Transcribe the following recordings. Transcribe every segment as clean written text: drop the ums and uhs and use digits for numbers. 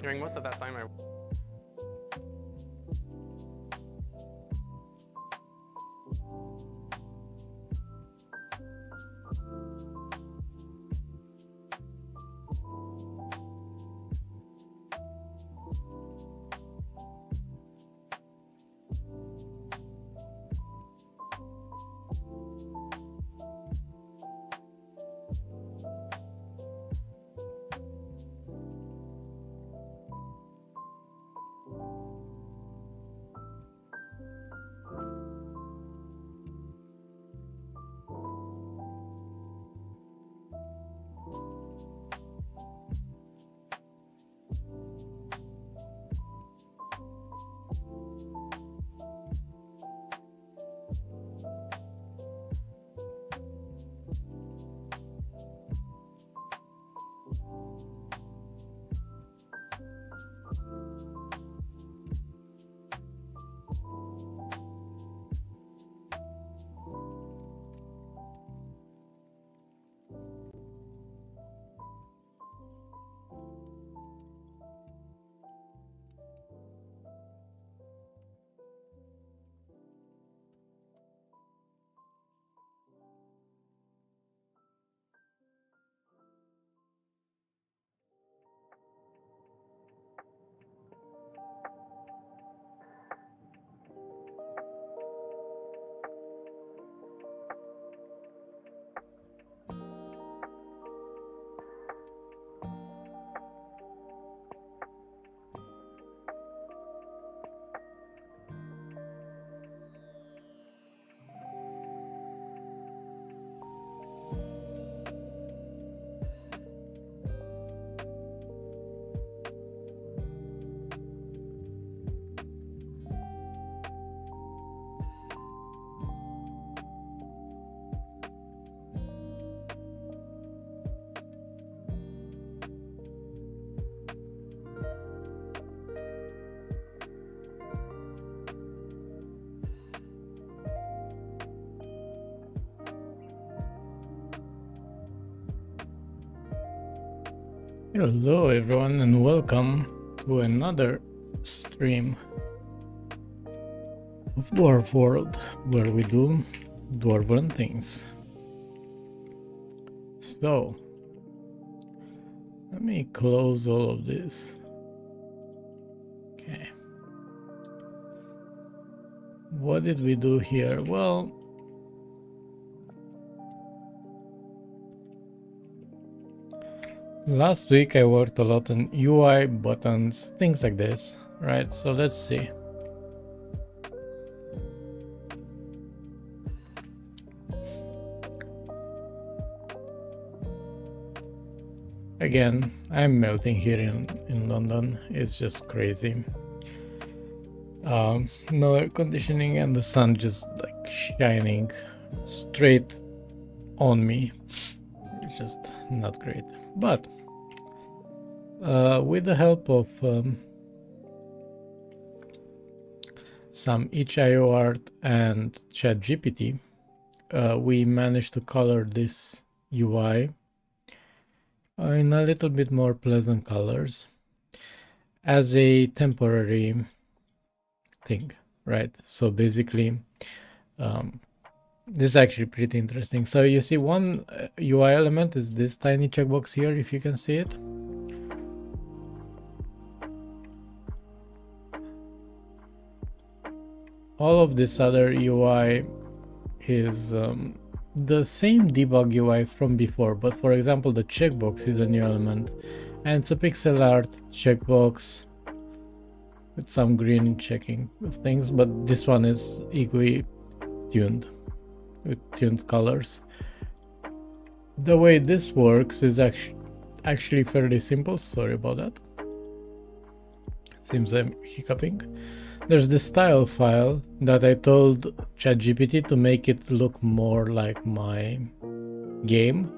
During most of that time, Hello everyone and welcome to another stream of Dwarf World, where we do dwarven things. So, let me close all of this. Okay. What did we do here? Well, last week I worked a lot on UI, buttons, things like this, right? So let's see. Again, I'm melting here in London. It's just crazy. No air conditioning and the sun just like shining straight on me. It's just not great. But with the help of some itch.io art and ChatGPT, we managed to color this UI in a little bit more pleasant colors as a temporary thing, right? So basically, this is actually pretty interesting. So you see one UI element is this tiny checkbox here, if you can see it. All of this other UI is the same debug UI from before, but for example, the checkbox is a new element, and it's a pixel art checkbox with some green checking of things, but this one is equally tuned with tuned colors. The way this works is actually fairly simple. Sorry about that. It seems I'm hiccuping. There's this style file that I told ChatGPT to make it look more like my game.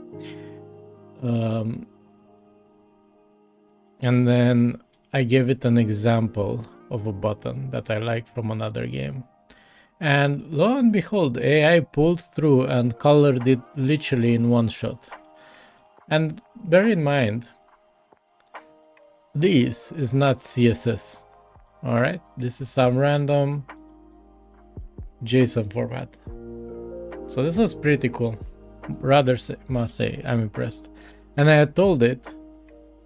And then I gave it an example of a button that I like from another game. And lo and behold, AI pulled through and colored it literally in one shot. And bear in mind, This is not CSS. All right, this is some random JSON format. So this was pretty cool. Rather must say, I'm impressed. And I had told it,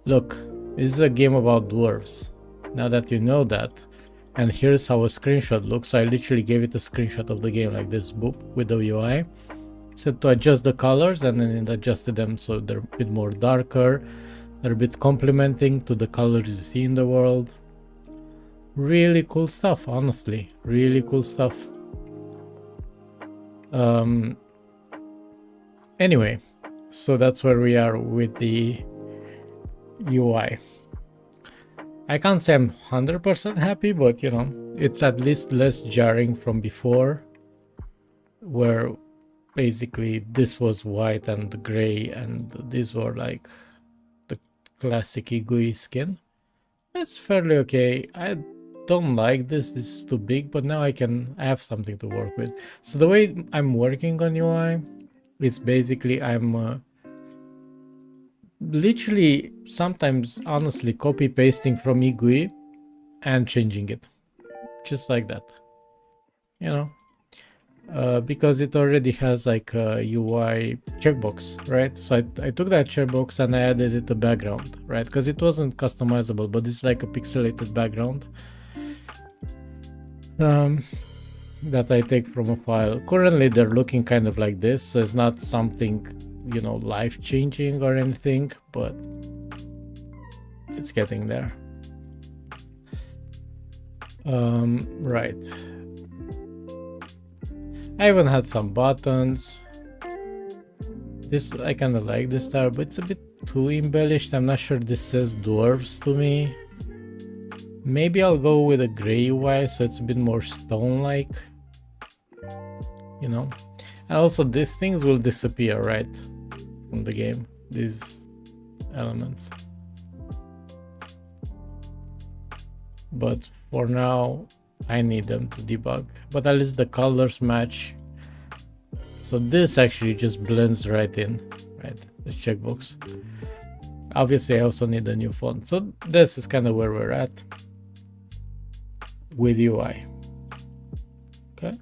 look, this is a game about dwarves. Now that you know that, and here's how a screenshot looks. So I literally gave it a screenshot of the game like this, boop, with the UI. Said to adjust the colors, and then it adjusted them so they're a bit more darker. They're a bit complementing to the colors you see in the world. Really cool stuff, honestly. Really cool stuff. Anyway, so that's where we are with the UI. I can't say I'm 100% happy, but you know, it's at least less jarring from before, where basically this was white and gray and these were like the classic GUI skin. It's fairly okay. I don't like this is too big, but now I have something to work with. So the way I'm working on UI is basically I'm literally sometimes honestly copy pasting from GUI and changing it just like that, you know, because it already has like a UI checkbox, right? So I took that checkbox and I added it a background, right? Because it wasn't customizable, but it's like a pixelated background that I take from a file. Currently they're looking kind of like this, so it's not something, you know, life-changing or anything, but it's getting there. Right. I even had some buttons. This, I kind of like this style, but it's a bit too embellished. I'm not sure this says dwarves to me. Maybe I'll go with a gray UI so it's a bit more stone-like, you know. And also these things will disappear, right, from the game, these elements. But for now, I need them to debug. But at least the colors match. So this actually just blends right in, right? This checkbox. Obviously, I also need a new font. So this is kind of where we're at with UI. Okay.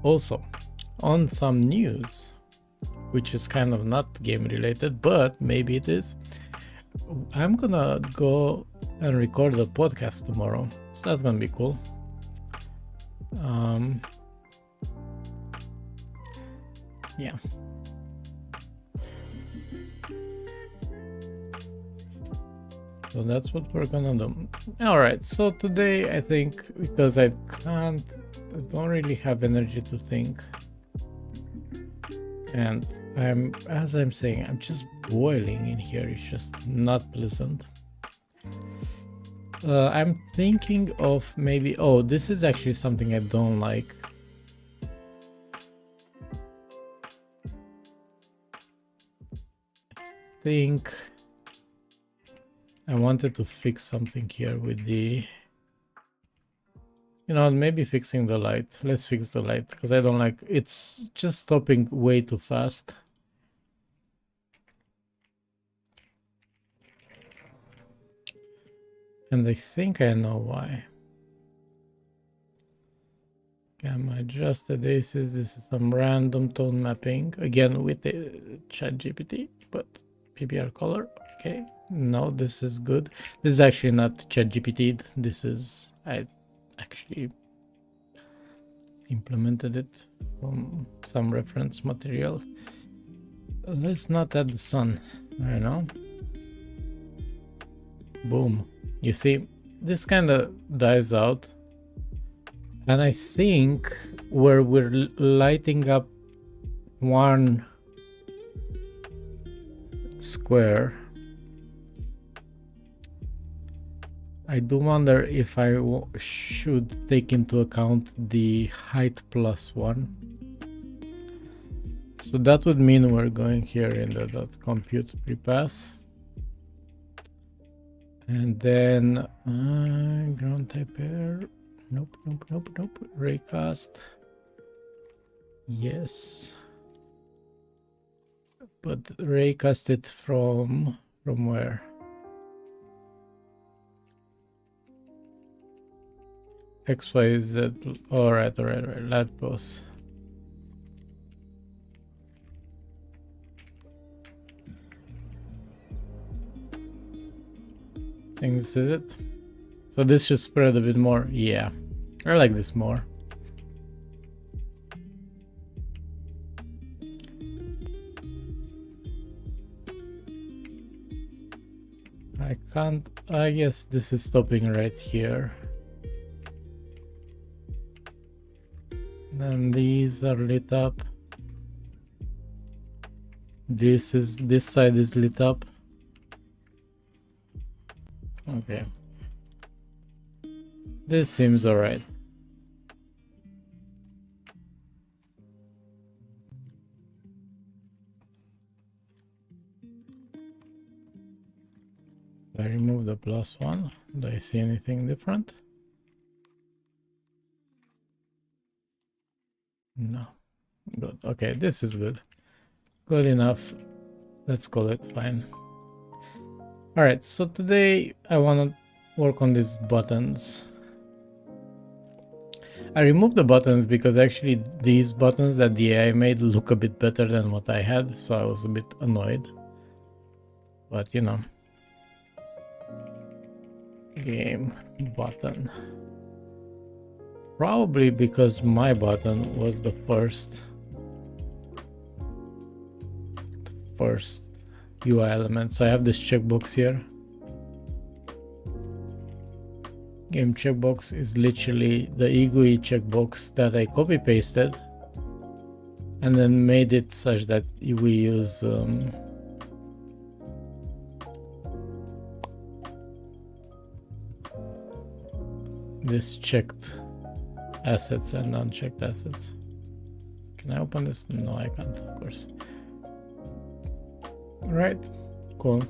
Also, on some news, which is kind of not game related, but maybe it is. I'm gonna go and record a podcast tomorrow, so that's gonna be cool. Yeah. So that's what we're gonna do. All right, so today I think, because I don't really have energy to think, and as I'm saying, I'm just boiling in here. It's just not pleasant. I'm thinking of maybe, oh, this is actually something I don't like. I think I wanted to fix something here with the, you know, maybe fixing the light. Let's fix the light, because I don't like, it's just stopping way too fast. And I think I know why. Gamma adjusted aces. This is some random tone mapping. Again with the ChatGPT, but PBR color. Okay. No, this is good. This is actually not ChatGPT. This is, I actually implemented it from some reference material. Let's not add the sun. I know. Boom. You see, this kind of dies out. And I think where we're lighting up one square, I do wonder if I should take into account the height +1. So that would mean we're going here in the .compute prepass. And then ground type air. Nope. Raycast. Yes. But raycast it from where? X, Y, Z. Alright, alright. Let pause. I think this is it. So this should spread a bit more. Yeah, I like this more. I can't. I guess this is stopping right here. Then these are lit up. This side is lit up. Okay. This seems alright. I remove the +1. Do I see anything different? No. Good. Okay, this is good. Good enough. Let's call it fine. Alright, so today I want to work on these buttons. I removed the buttons because actually these buttons that the AI made look a bit better than what I had, so I was a bit annoyed. But you know. Game button. Probably because my button was the first UI element. So I have this checkbox here. Game checkbox is literally the EGUI checkbox that I copy pasted and then made it such that we use this checked assets and unchecked assets. Can I open this? No, I can't, of course. Right, cool.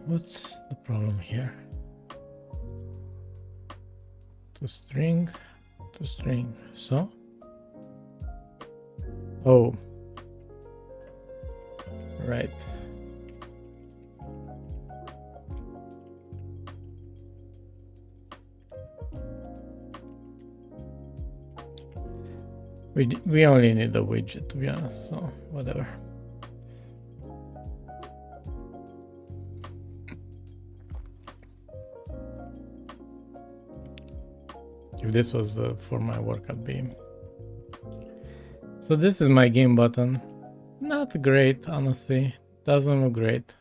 What's the problem here? To string, so? Oh. Right. We only need a widget, to be honest, so whatever. If this was for my workout beam. So this is my game button. Not great, honestly. Doesn't look great.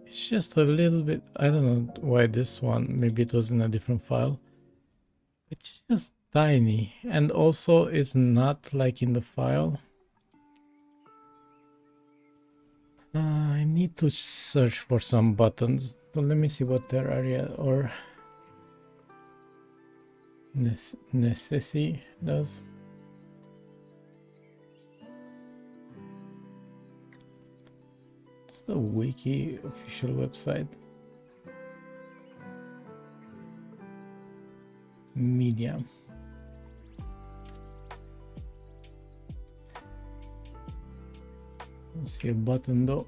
It's just a little bit, I don't know why this one, maybe it was in a different file. It's just tiny, and also it's not like in the file. I need to search for some buttons. So let me see what there are yet, or necessity does. It's the wiki official website. Media. Let's see a button though.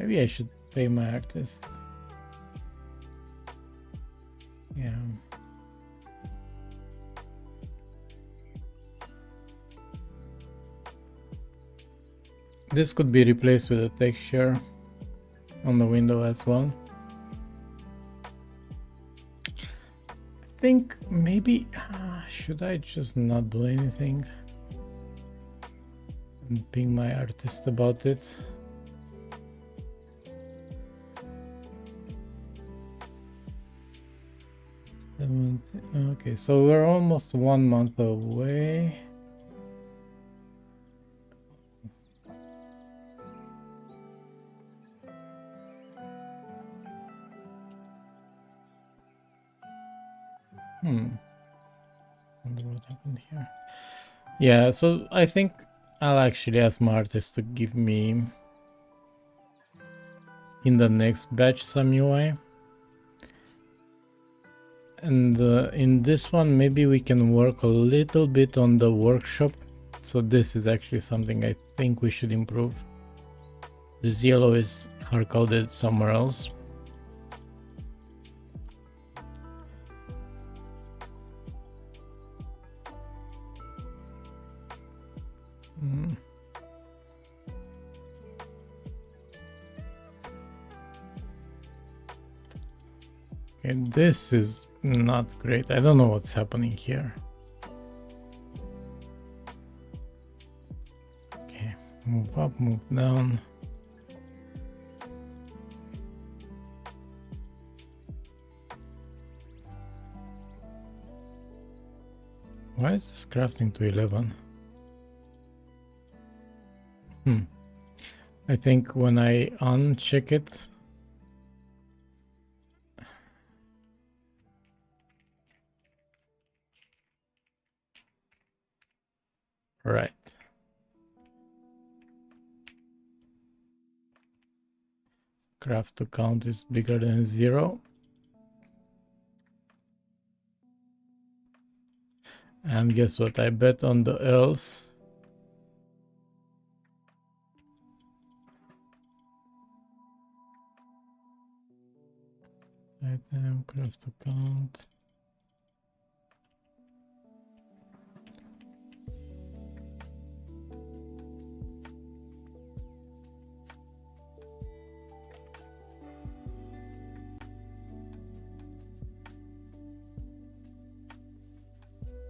Maybe I should pay my artist. Yeah. This could be replaced with a texture on the window as well. I think maybe should I just not do anything and ping my artist about it? Okay, so we're almost 1 month away. I wonder what happened here. Yeah, so I think I'll actually ask my artist to give me in the next batch some UI. And in this one, maybe we can work a little bit on the workshop. So this is actually something I think we should improve. This yellow is hard-coded somewhere else. Okay, this is not great. I don't know what's happening here. Okay, move up, move down. Why is this crafting to 11? I think when I uncheck it, right. Craft to count is bigger than 0. And guess what? I bet on the else. Item, craft to count.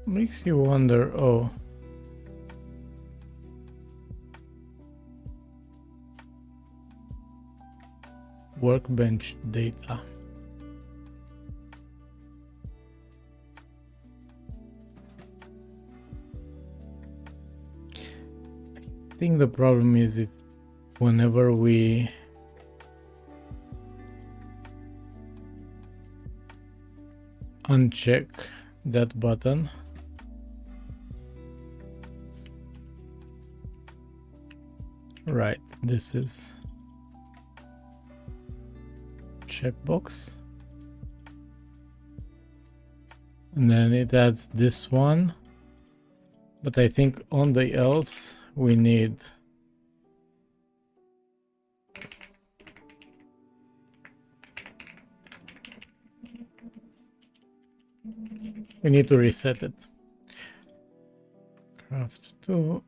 Makes you wonder, oh. Workbench data. I think the problem is if whenever we uncheck that button, right, this is checkbox, and then it adds this one, but I think on the else we need to reset it. Craft 2,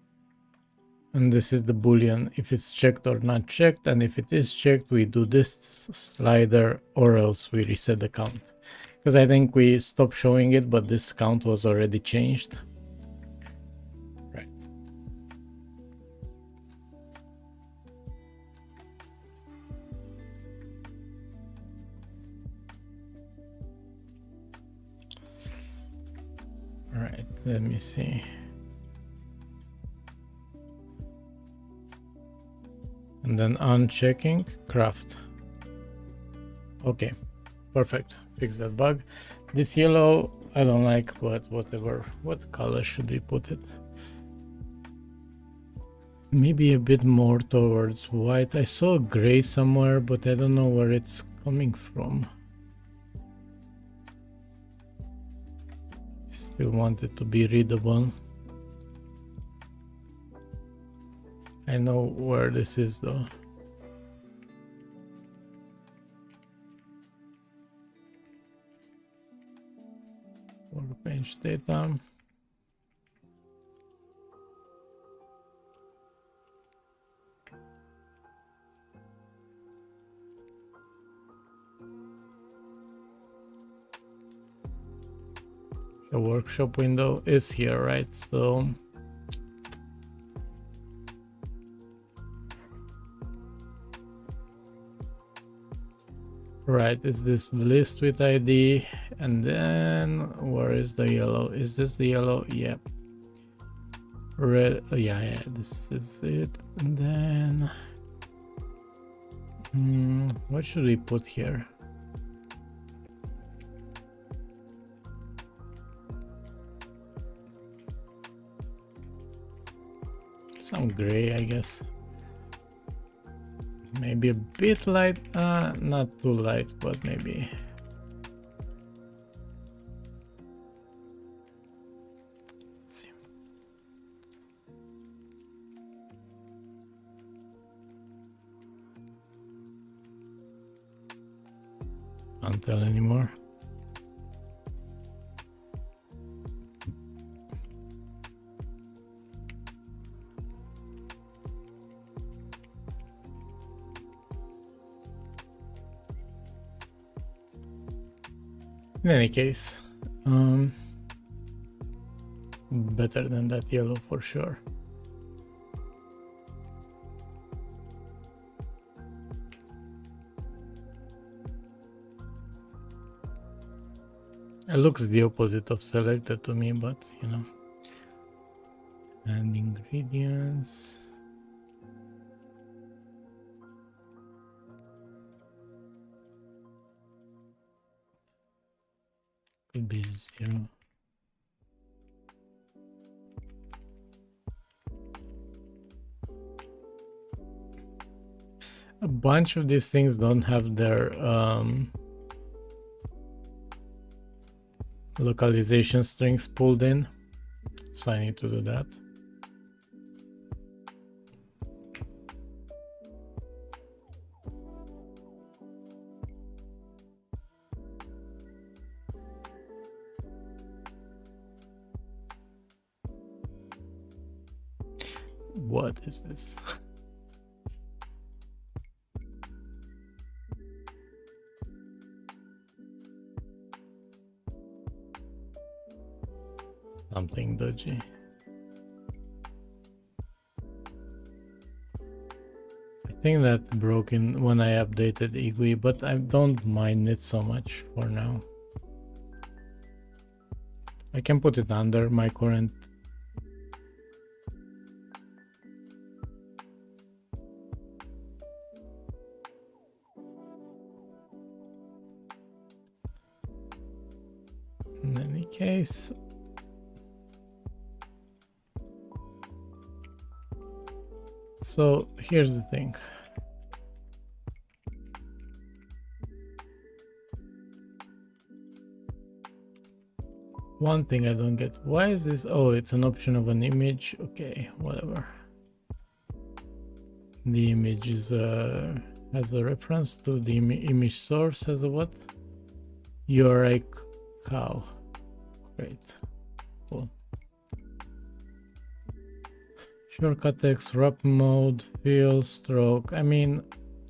and this is the boolean if it's checked or not checked, and if it is checked we do this slider or else we reset the count, because I think we stopped showing it but this count was already changed. Right. All right, let me see. And then unchecking craft. Okay, perfect. Fix that bug. This yellow I don't like, but whatever. What color should we put it? Maybe a bit more towards white. I saw gray somewhere, but I don't know where it's coming from. Still want it to be readable. I know where this is though. Workbench data. The workshop window is here, right? So right, is this list with ID, and then where is the yellow? Is this the yellow? Yeah. Red, yeah, this is it. And then what should we put here? some gray, I guess. Maybe a bit light, not too light, but maybe. Let's see. Can't tell anymore. In any case, better than that yellow for sure. It looks the opposite of selected to me, but you know. And ingredients. Could be 0. A bunch of these things don't have their localization strings pulled in, so I need to do that. What is this? Something dodgy. I think that broke in when I updated IGUI, but I don't mind it so much for now. I can put it under my current. In any case, so here's the thing. One thing I don't get, why is this? Oh, it's an option of an image. Okay, whatever. The image is has a reference to the image source as a what? You're a cow. Great, cool. Shortcut text, wrap mode, fill, stroke. I mean,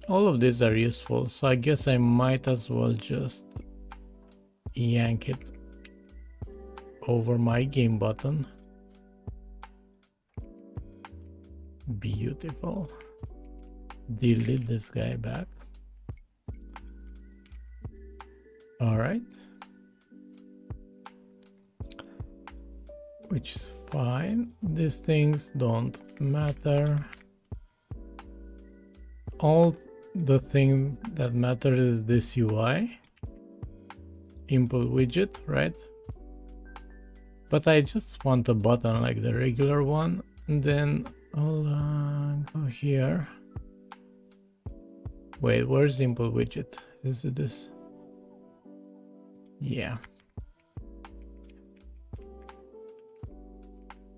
all of these are useful, so I guess I might as well just yank it over my game button. Beautiful. Delete this guy back. All right. Which is fine. These things don't matter. All the thing that matters is this UI input widget, right? But I just want a button like the regular one, and then I'll go here. Wait, where's the input widget? Is it this? Yeah.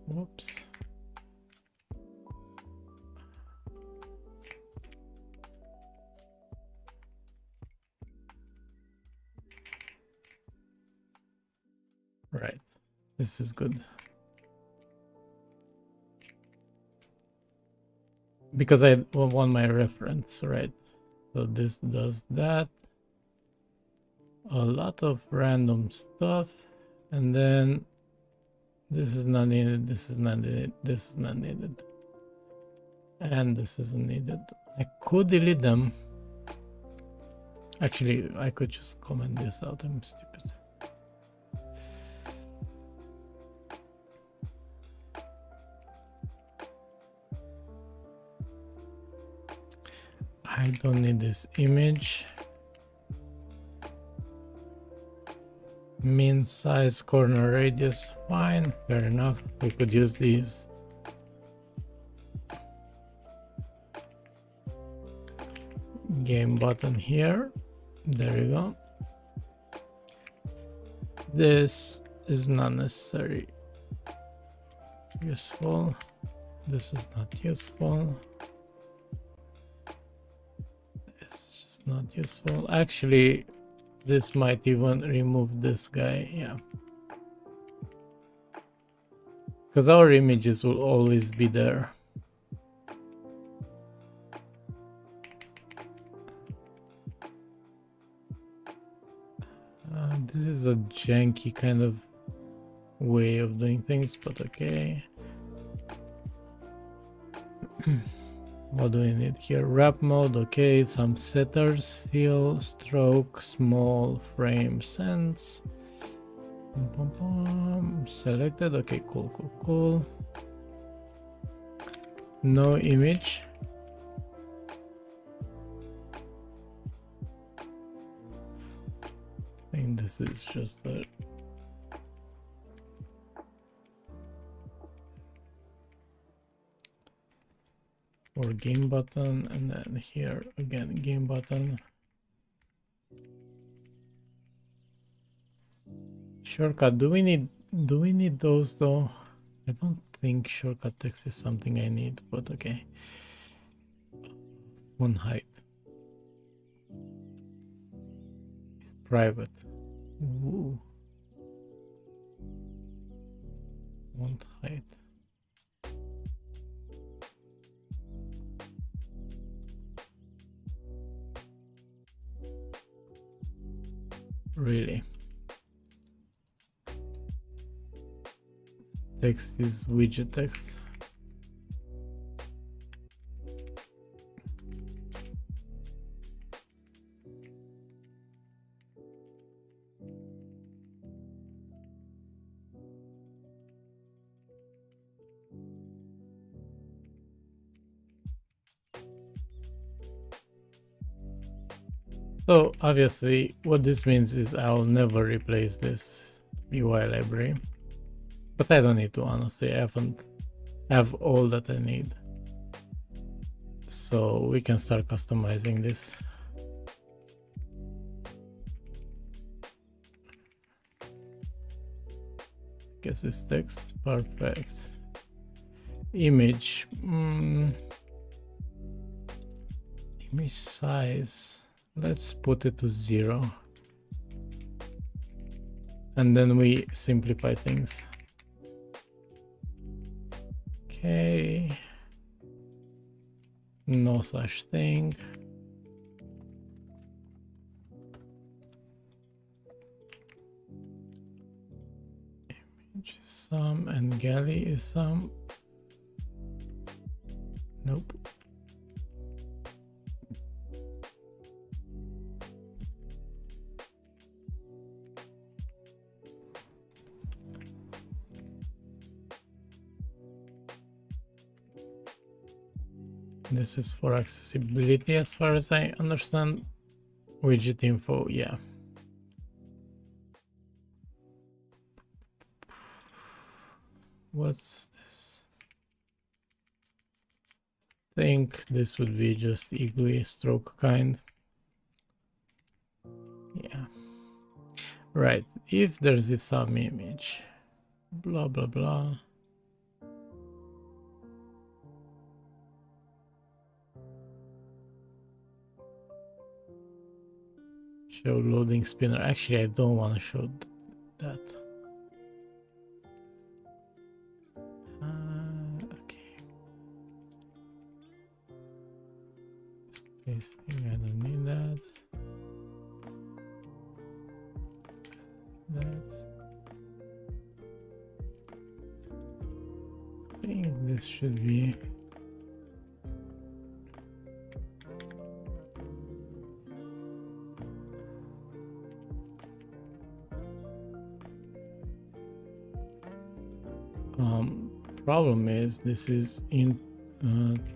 Whoops. Right. This is good. Because I want my reference, right? So this does that. A lot of random stuff. And then this is not needed, this is not needed, this is not needed. And this isn't needed. I could delete them. Actually, I could just comment this out. I'm stupid. I don't need this image. Min size, corner radius, fine, fair enough. We could use these. game button here. There you go. This is not necessary. Useful. This is not useful. It's just not useful. Actually, this might even remove this guy. Yeah. Because our images will always be there. This is a janky kind of way of doing things, but okay. What do we need here? Wrap mode, okay. Some setters, fill, stroke, small, frame, sense. Selected, okay, cool. No image. I think this is just a for game button, and then here again game button. Shortcut, do we need those though? I don't think shortcut text is something I need, but okay. Font height is private. Ooh. Font height. Really? Text is widget text. So obviously what this means is I'll never replace this UI library, but I don't need to, honestly. I have all that I need, so we can start customizing this. Guess this text, perfect. Image, image size, let's put it to 0, and then we simplify things. Okay, no such thing. Image is some and galley is some. Nope. This is for accessibility as far as I understand. Widget info, yeah. What's this? I think this would be just GUI stroke kind. Yeah. Right, if there's a sum image, blah blah blah. Show loading spinner. Actually, I don't want to show that. Okay. Spacing, I don't need that. I think this should be. Problem is this is in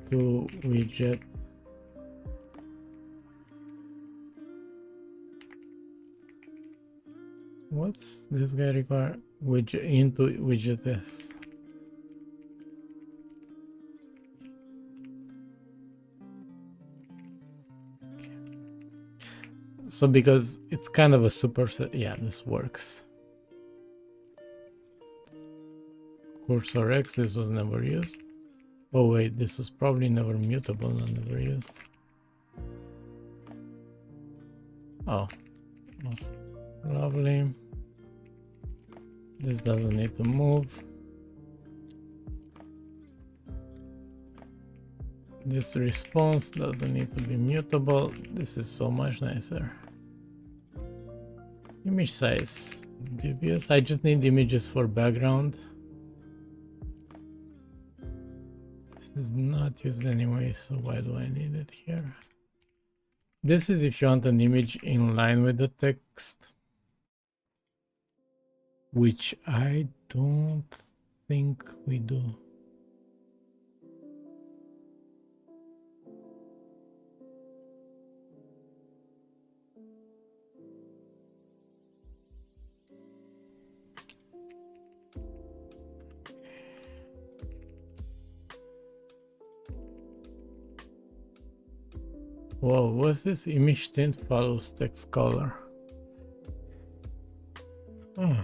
to widget. What's this guy require? Widget into widget S. Okay. So because it's kind of a superset, yeah, this works. Cursor X, this was never used. Oh wait, this was probably never mutable and never used. Oh, lovely. This doesn't need to move. This response doesn't need to be mutable. This is so much nicer. Image size, dubious. I just need images for background. This is not used anyway, so why do I need it here? This is if you want an image in line with the text, which I don't think we do. Whoa, what's this? Image tint follows text color. Oh.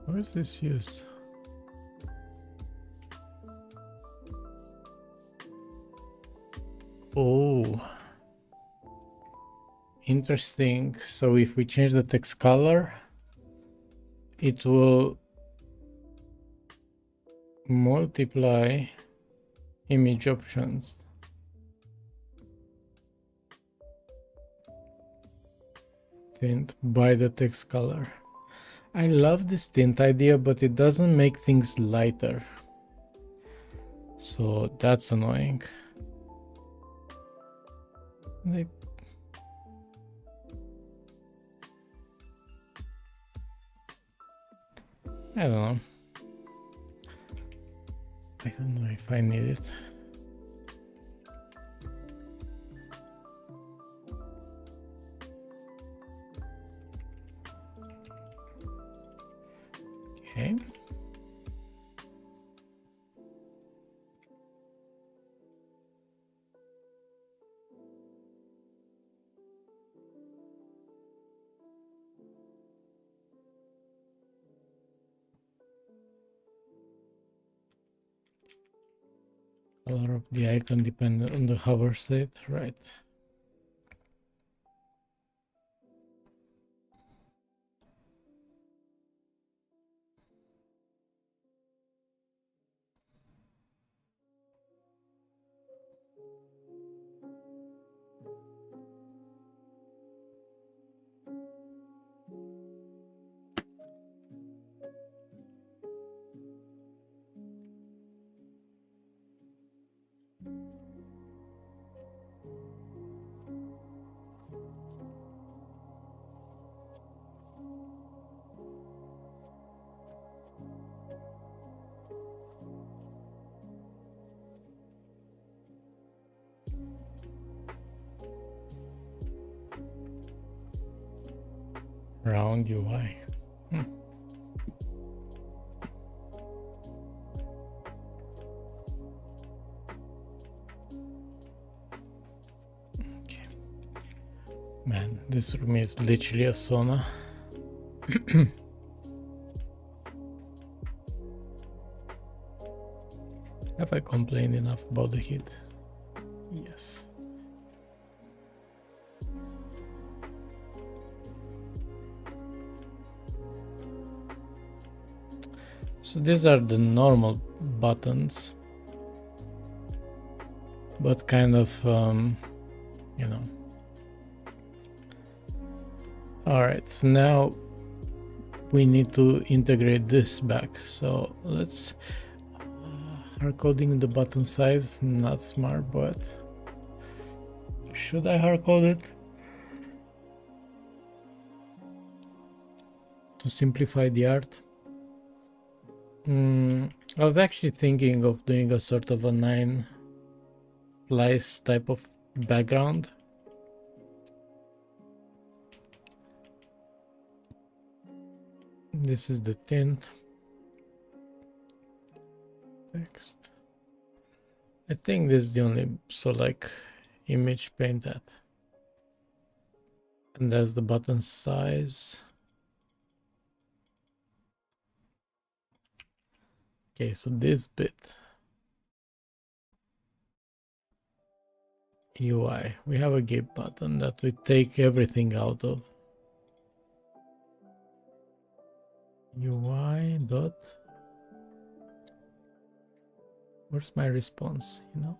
Where is this used? Oh, interesting. So if we change the text color, it will multiply image options. Tint by the text color. I love this tint idea, but it doesn't make things lighter. So that's annoying. I don't know. I don't know if I need it. Okay. Color of the icon dependent on the hover state, right? Round UI. Okay. Man, this room is literally a sauna. Have I complained enough about the heat? Yes. So these are the normal buttons, but kind of, you know. All right, so now we need to integrate this back. So let's hard coding the button size, not smart, but should I hard code it? to simplify the art. I was actually thinking of doing a sort of a 9 slice type of background. This is the tint. Text. I think this is the only, so like image paint that. And that's the button size. Okay, so this bit. UI. We have a gate button that we take everything out of. UI dot. Where's my response, you know?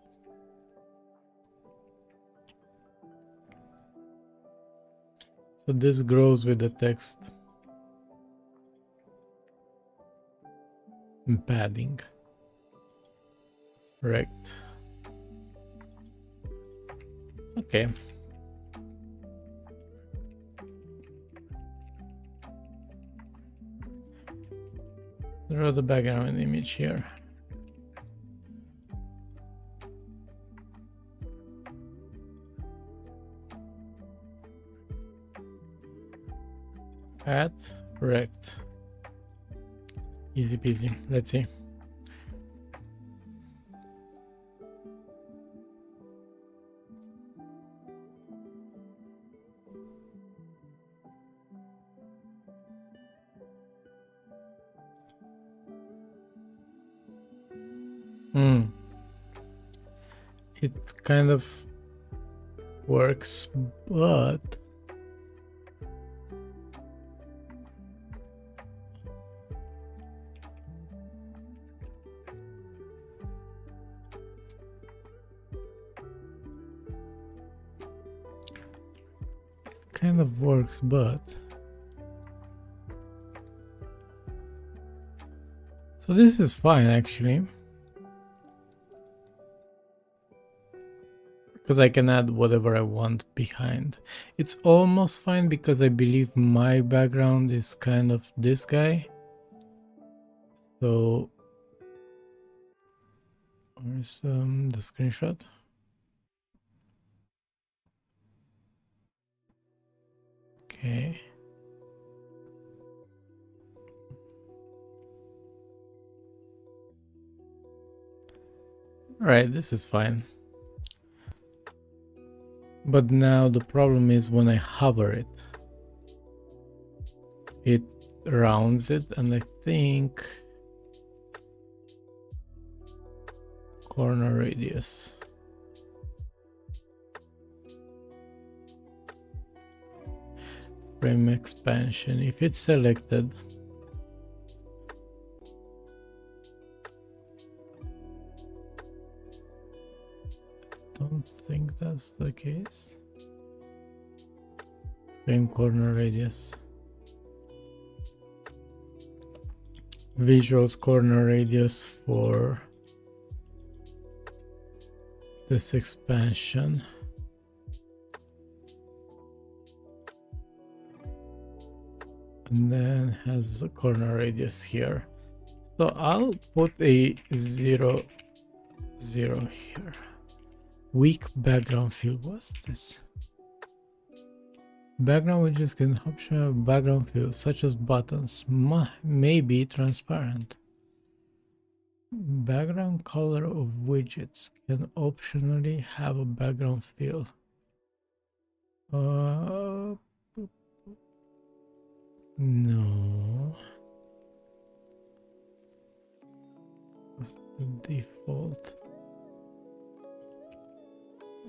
So this grows with the text. And padding. Correct. Okay. Draw the background image here. Add, rect. Easy peasy. Let's see. It kind of works, but so this is fine actually, because I can add whatever I want behind. It's almost fine because I believe my background is kind of this guy. So where's the screenshot? Okay. All right, this is fine. But now the problem is when I hover it, it rounds it, and I think corner radius. Frame expansion, if it's selected, don't think that's the case. Frame corner radius. Visuals corner radius for this expansion. And then has a corner radius here. So I'll put a 0, 0 here. Weak background fill. What's this? Background widgets can option background fill, such as buttons, may be transparent. Background color of widgets can optionally have a background fill. No. What's the default?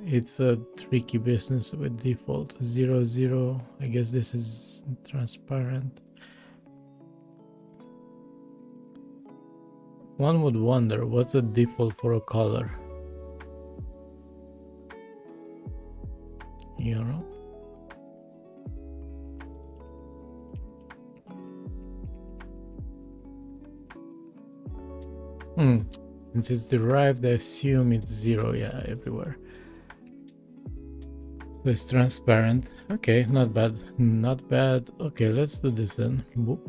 It's a tricky business with default 0, 0. I guess this is transparent. One would wonder what's the default for a color. You know? Since it's derived, I assume it's 0, yeah, everywhere. So So it's transparent. Okay, not bad. Not bad. Okay, let's do this then. Boop.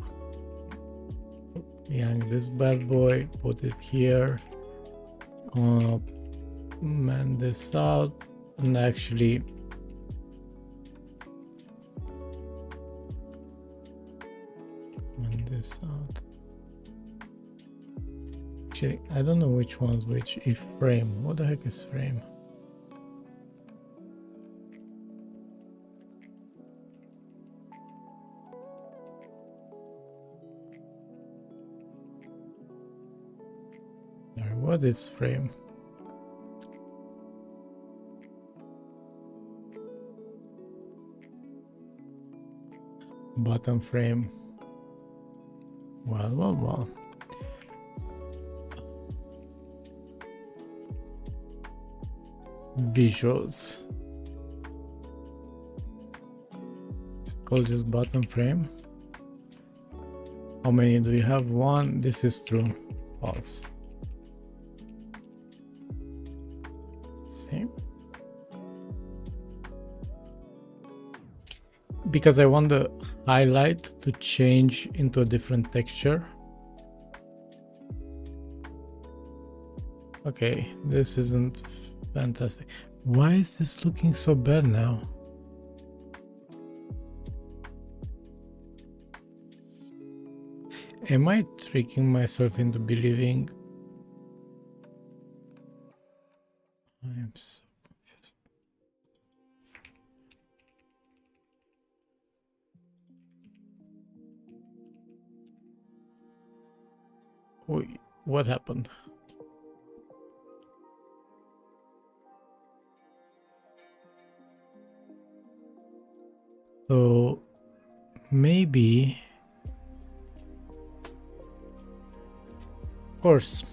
Yank this bad boy, put it here. Mend this out, and actually mend this out. Actually, I don't know which one's which. If frame, what the heck is frame? What is frame? Bottom frame. Well. Visuals. It's called just bottom frame. How many do we have? One. This is true. False. See? Because I want the highlight to change into a different texture. Okay, this isn't fantastic. Why is this looking so bad now? Am I tricking myself into believing? I am so confused. Wait, what happened? So maybe, of course,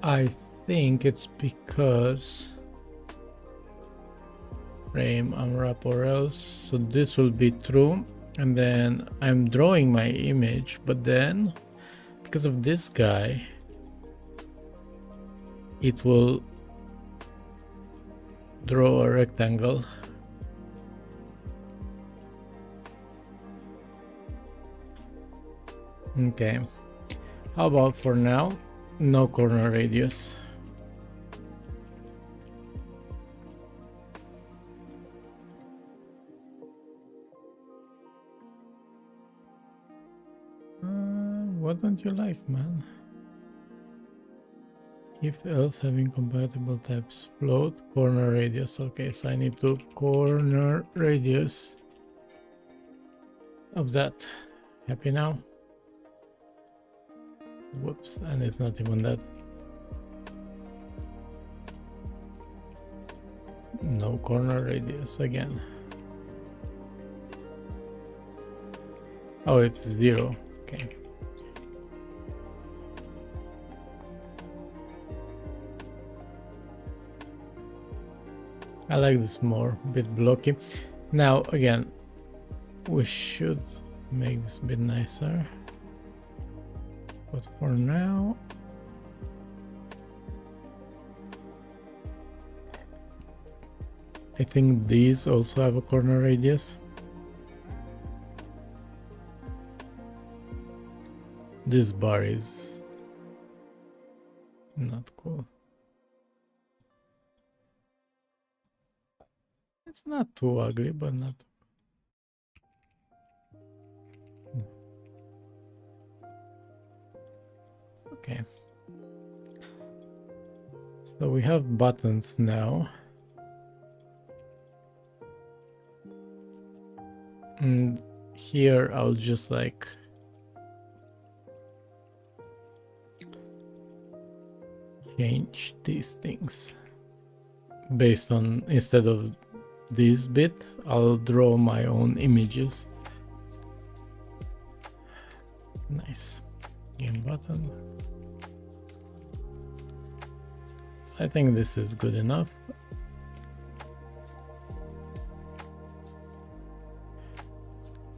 I think it's because frame unwrap or else. So this will be true, and then I'm drawing my image, but then because of this guy, it will draw a rectangle. Okay, how about for now, no corner radius? What don't you like, man? If else having compatible types float, corner radius. Okay, so I need to corner radius of that. Happy now? Whoops, and it's not even that. No corner radius again. Oh, it's 0. Okay. I like this more, a bit blocky. Now, again, we should make this a bit nicer. But for now, I think these also have a corner radius. This bar is not cool. It's not too ugly, but not. Okay. So we have buttons now. And here I'll just like change these things based on, instead of this bit, I'll draw my own images. Nice. Game button. So I think this is good enough.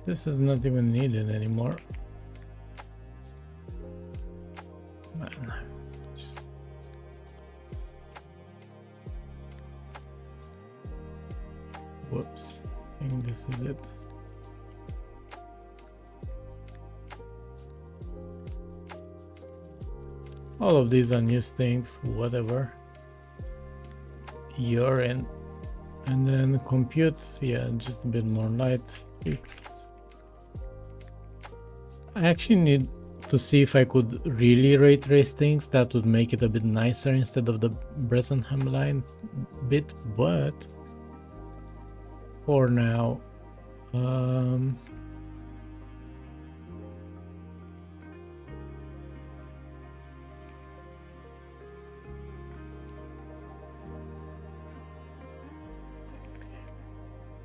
This is not even needed anymore. Man, this is it. All of these unused things, whatever. You're in. And then compute, yeah, just a bit more light, fixed. I actually need to see if I could really ray trace things. That would make it a bit nicer instead of the Bressenham line bit, but for now,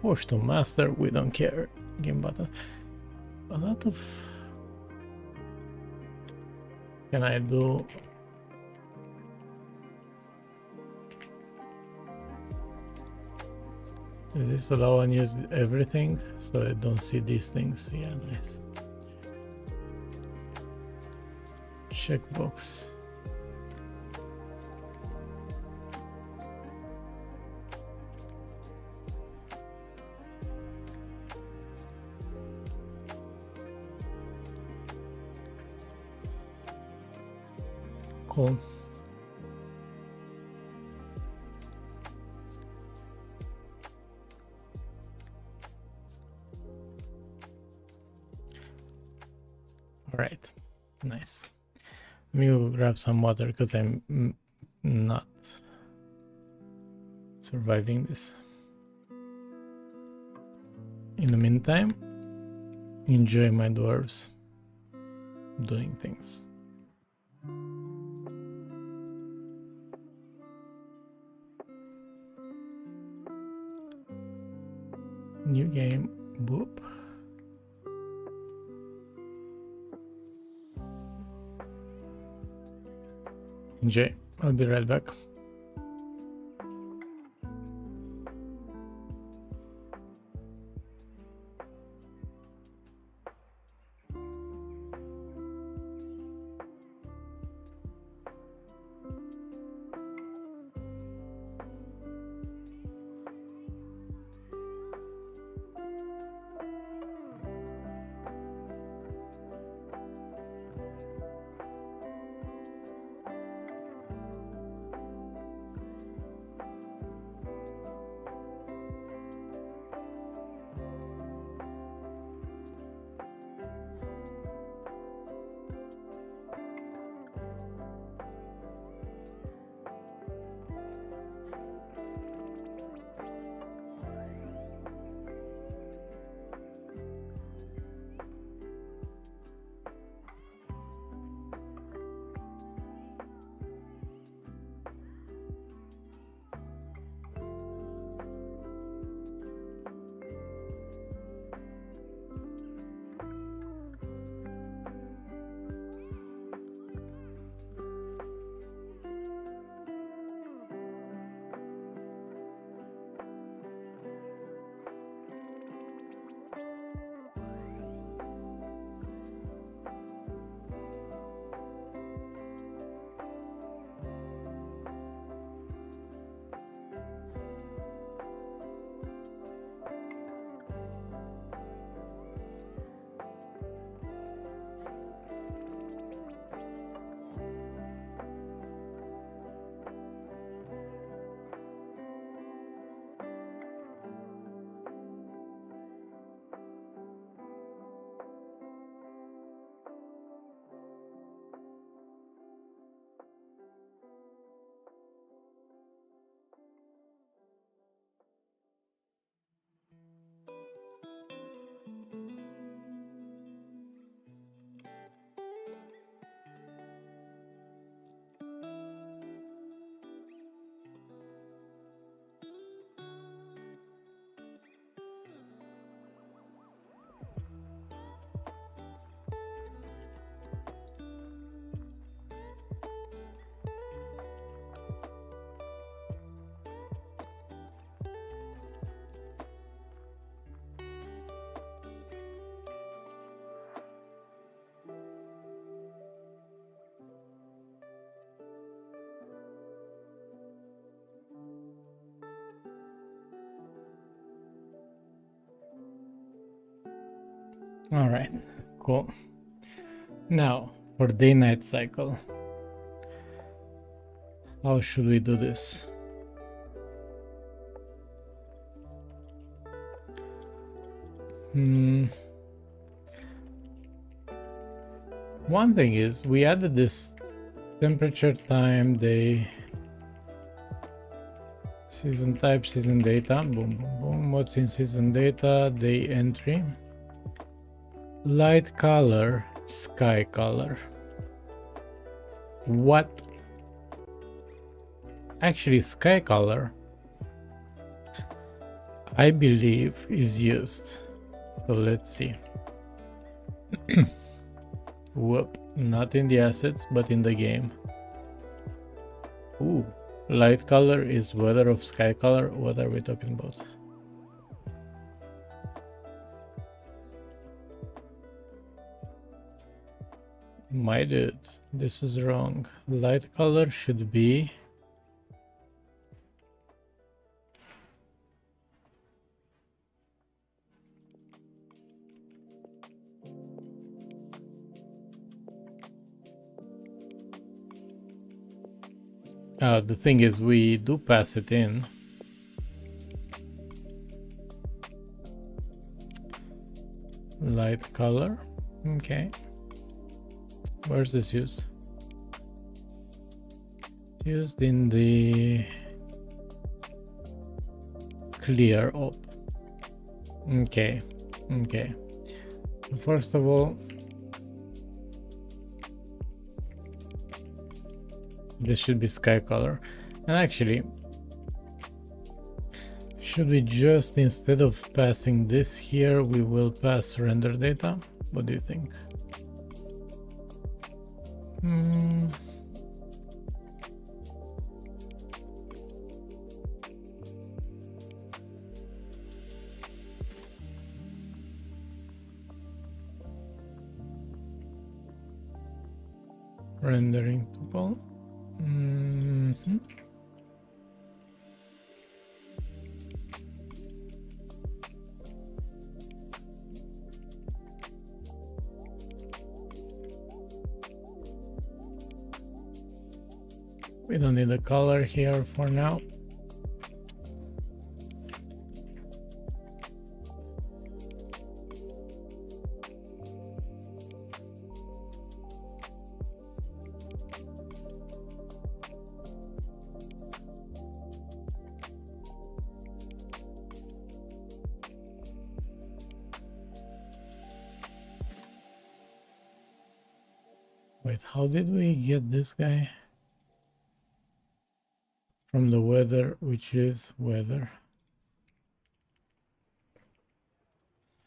push to master, we don't care. Game button. A lot of... Can I do... Does this allow unused everything? So I don't see these things. Yeah, nice. Checkbox. Cool. All right, nice. Let me go grab some water because I'm not surviving this. In the meantime, enjoy my dwarves doing things. New game, boop. Enjoy, I'll be right back. All right, cool. Now for day-night cycle, how should we do this? One thing is we added this temperature, time, day, season type, season data, boom, boom, boom. What's in season data? Day entry, light color, sky color. What? Actually, sky color, I believe, is used. So let's see. Whoop, not in the assets, but in the game. Ooh, light color is weather of sky color. What are we talking about? My dude, this is wrong. Light color should be the thing is we do pass it in. Light color, okay. Where's this used? Used in the clear op. Okay, okay. First of all, this should be sky color. And actually, should we just, instead of passing this here, we will pass render data? What do you think? Rendering tuple. We don't need a color here for now. Wait, how did we get this guy? From the weather, which is weather.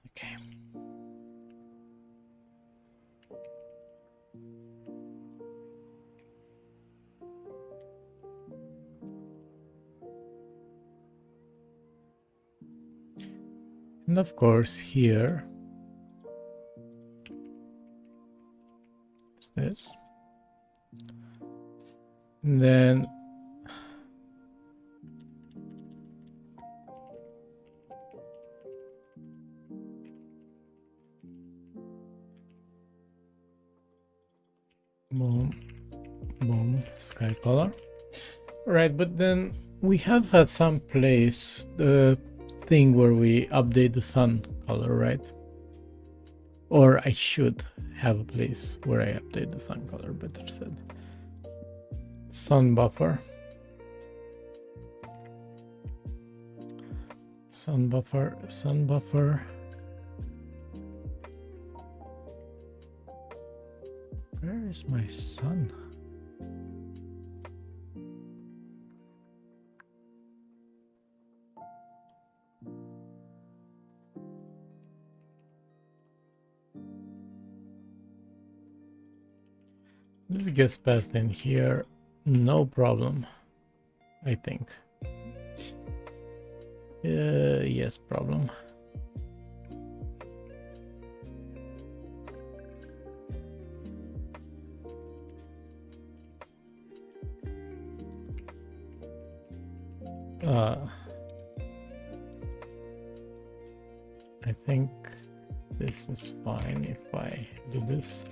Okay. And of course here is this. And then boom, boom, sky color. Right, but then we have at some place the thing where we update the sun color, right? Or I should have a place where I update the sun color, better said. Sun buffer. Sun buffer, sun buffer. Where is my sun? This gets passed in here, no problem, I think. Yes, problem. I think This is fine if I do this.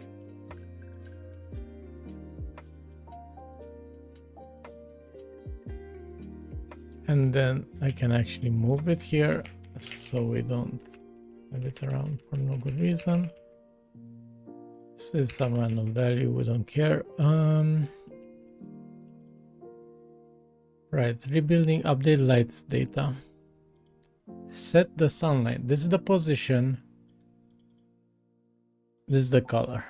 And then I can actually move it here so we don't have it around for no good reason. This is some random value, we don't care. Right, rebuilding update lights data. Set the sunlight. This is the position. This is the color.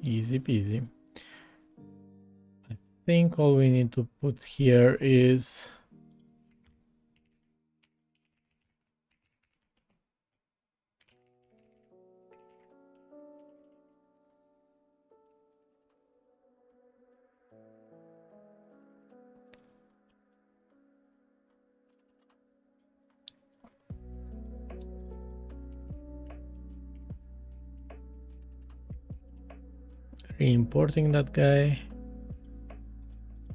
Easy peasy. I think all we need to put here is re-importing that guy.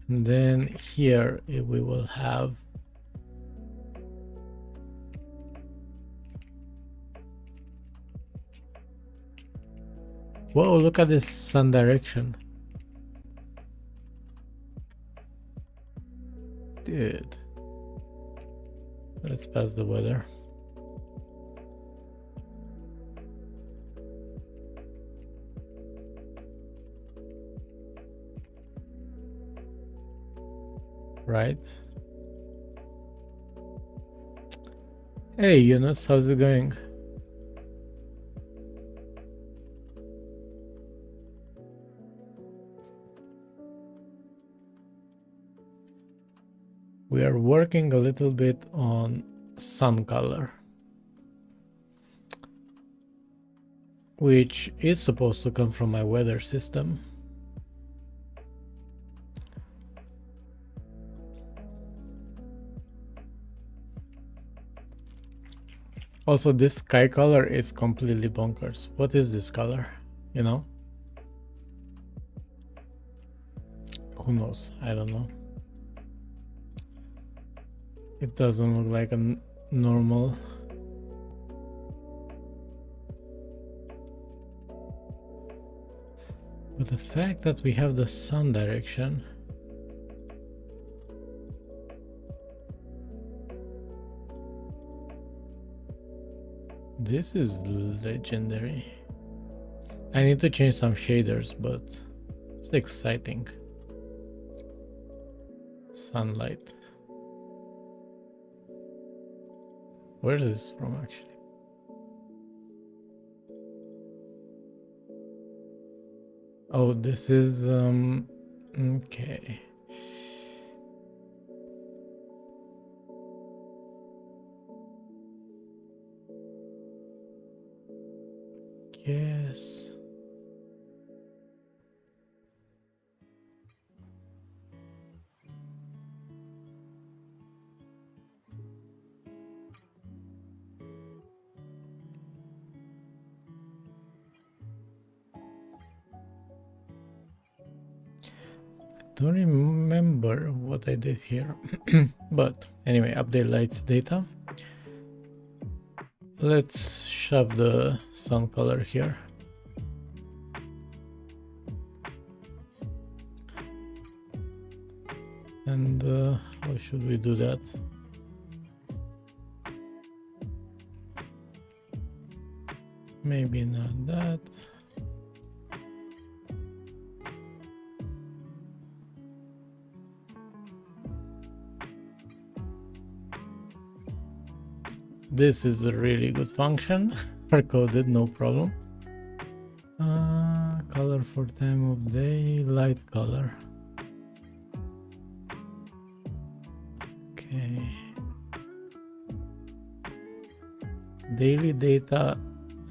And then here we will have whoa, look at this sun direction. Dude. Let's pass the weather. Right. Hey Yunus, how's it going? We are working a little bit on sun color, which is supposed to come from my weather system. Also, this sky color is completely bonkers. What is this color? You know? Who knows? I don't know. It doesn't look like a normal. But the fact that we have the sun direction. This is legendary. I need to change some shaders, but it's exciting. Sunlight. Where is this from actually? Oh, this is okay. Yes. Don't remember what I did here. But anyway, update lights data. Let's shove the sun color here. And how should we do that? Maybe not that. This is a really good function. Hard-coded, no problem. Color for time of day, light color. Okay. Daily data,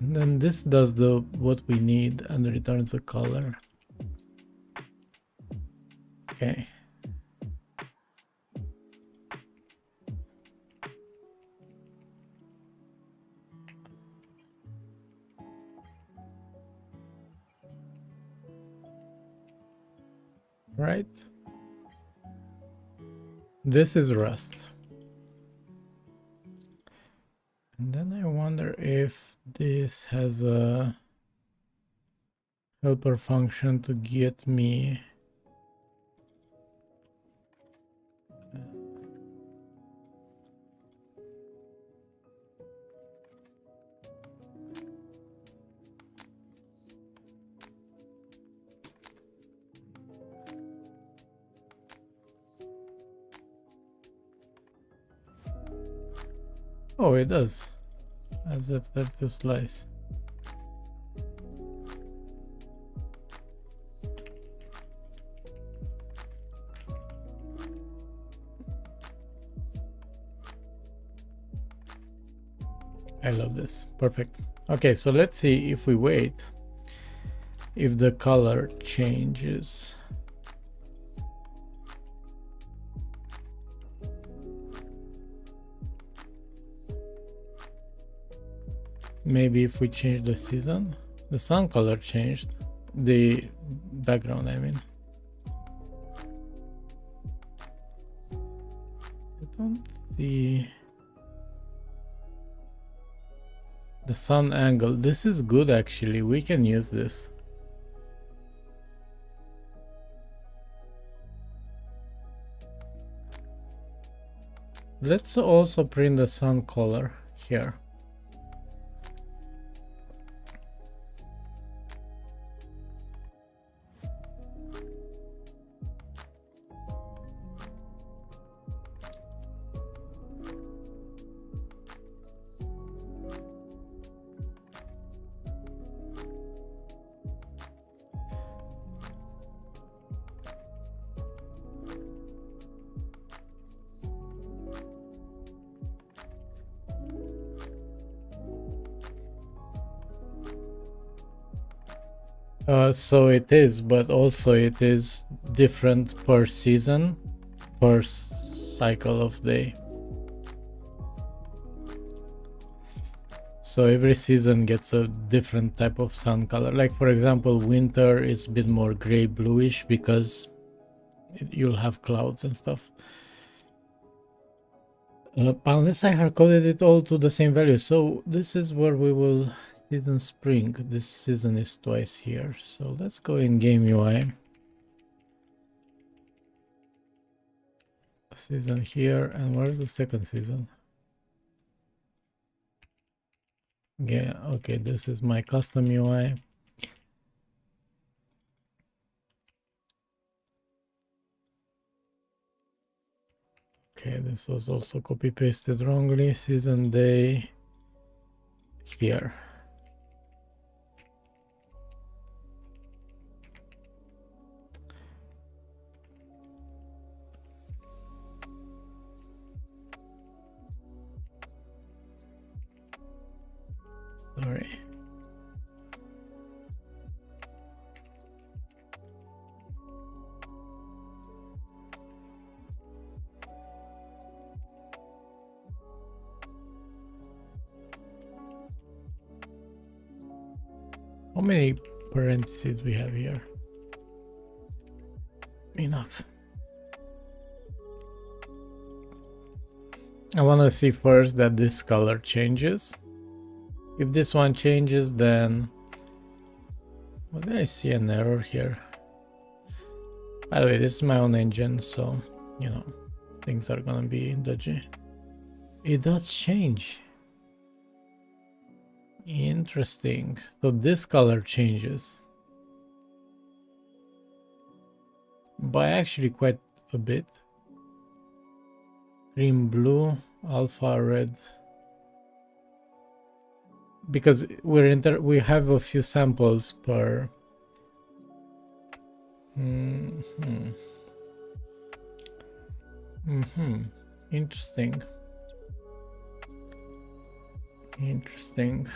and then this does the what we need and returns a color. Okay. Right. This is Rust. And then I want wonder if this has a helper function to get me oh, it does, as if they're to slice. I love this. Perfect. Okay, so let's see if we wait, if the color changes. Maybe if we change the season, the sun color changed, the background, I mean. I don't see the sun angle. This is good actually, we can use this. Let's also print the sun color here. So it is, but also it is different per season, per cycle of day. So every season gets a different type of sun color. Like for example, winter is a bit more gray bluish because you'll have clouds and stuff. Unless I hard coded it all to the same value. So this is where we will season spring. This season is twice here. So let's go in game UI. Season here, and where's the second season? Yeah, okay, this is my custom UI. Okay, this was also copy pasted wrongly. Season day here. Sorry. How many parentheses we have here? Enough. I want to see first that this color changes. If this one changes, then well, I see an error here. By the way, this is my own engine, so you know things are gonna be dodgy. It does change. Interesting. So this color changes by actually quite a bit. Green, blue, alpha, red. Because we have a few samples per. Interesting. Interesting.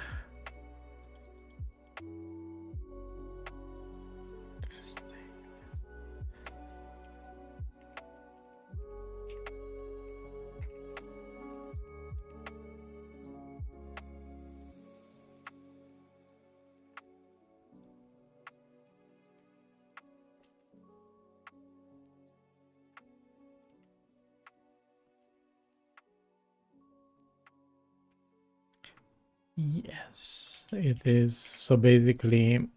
Yes, it is. So basically,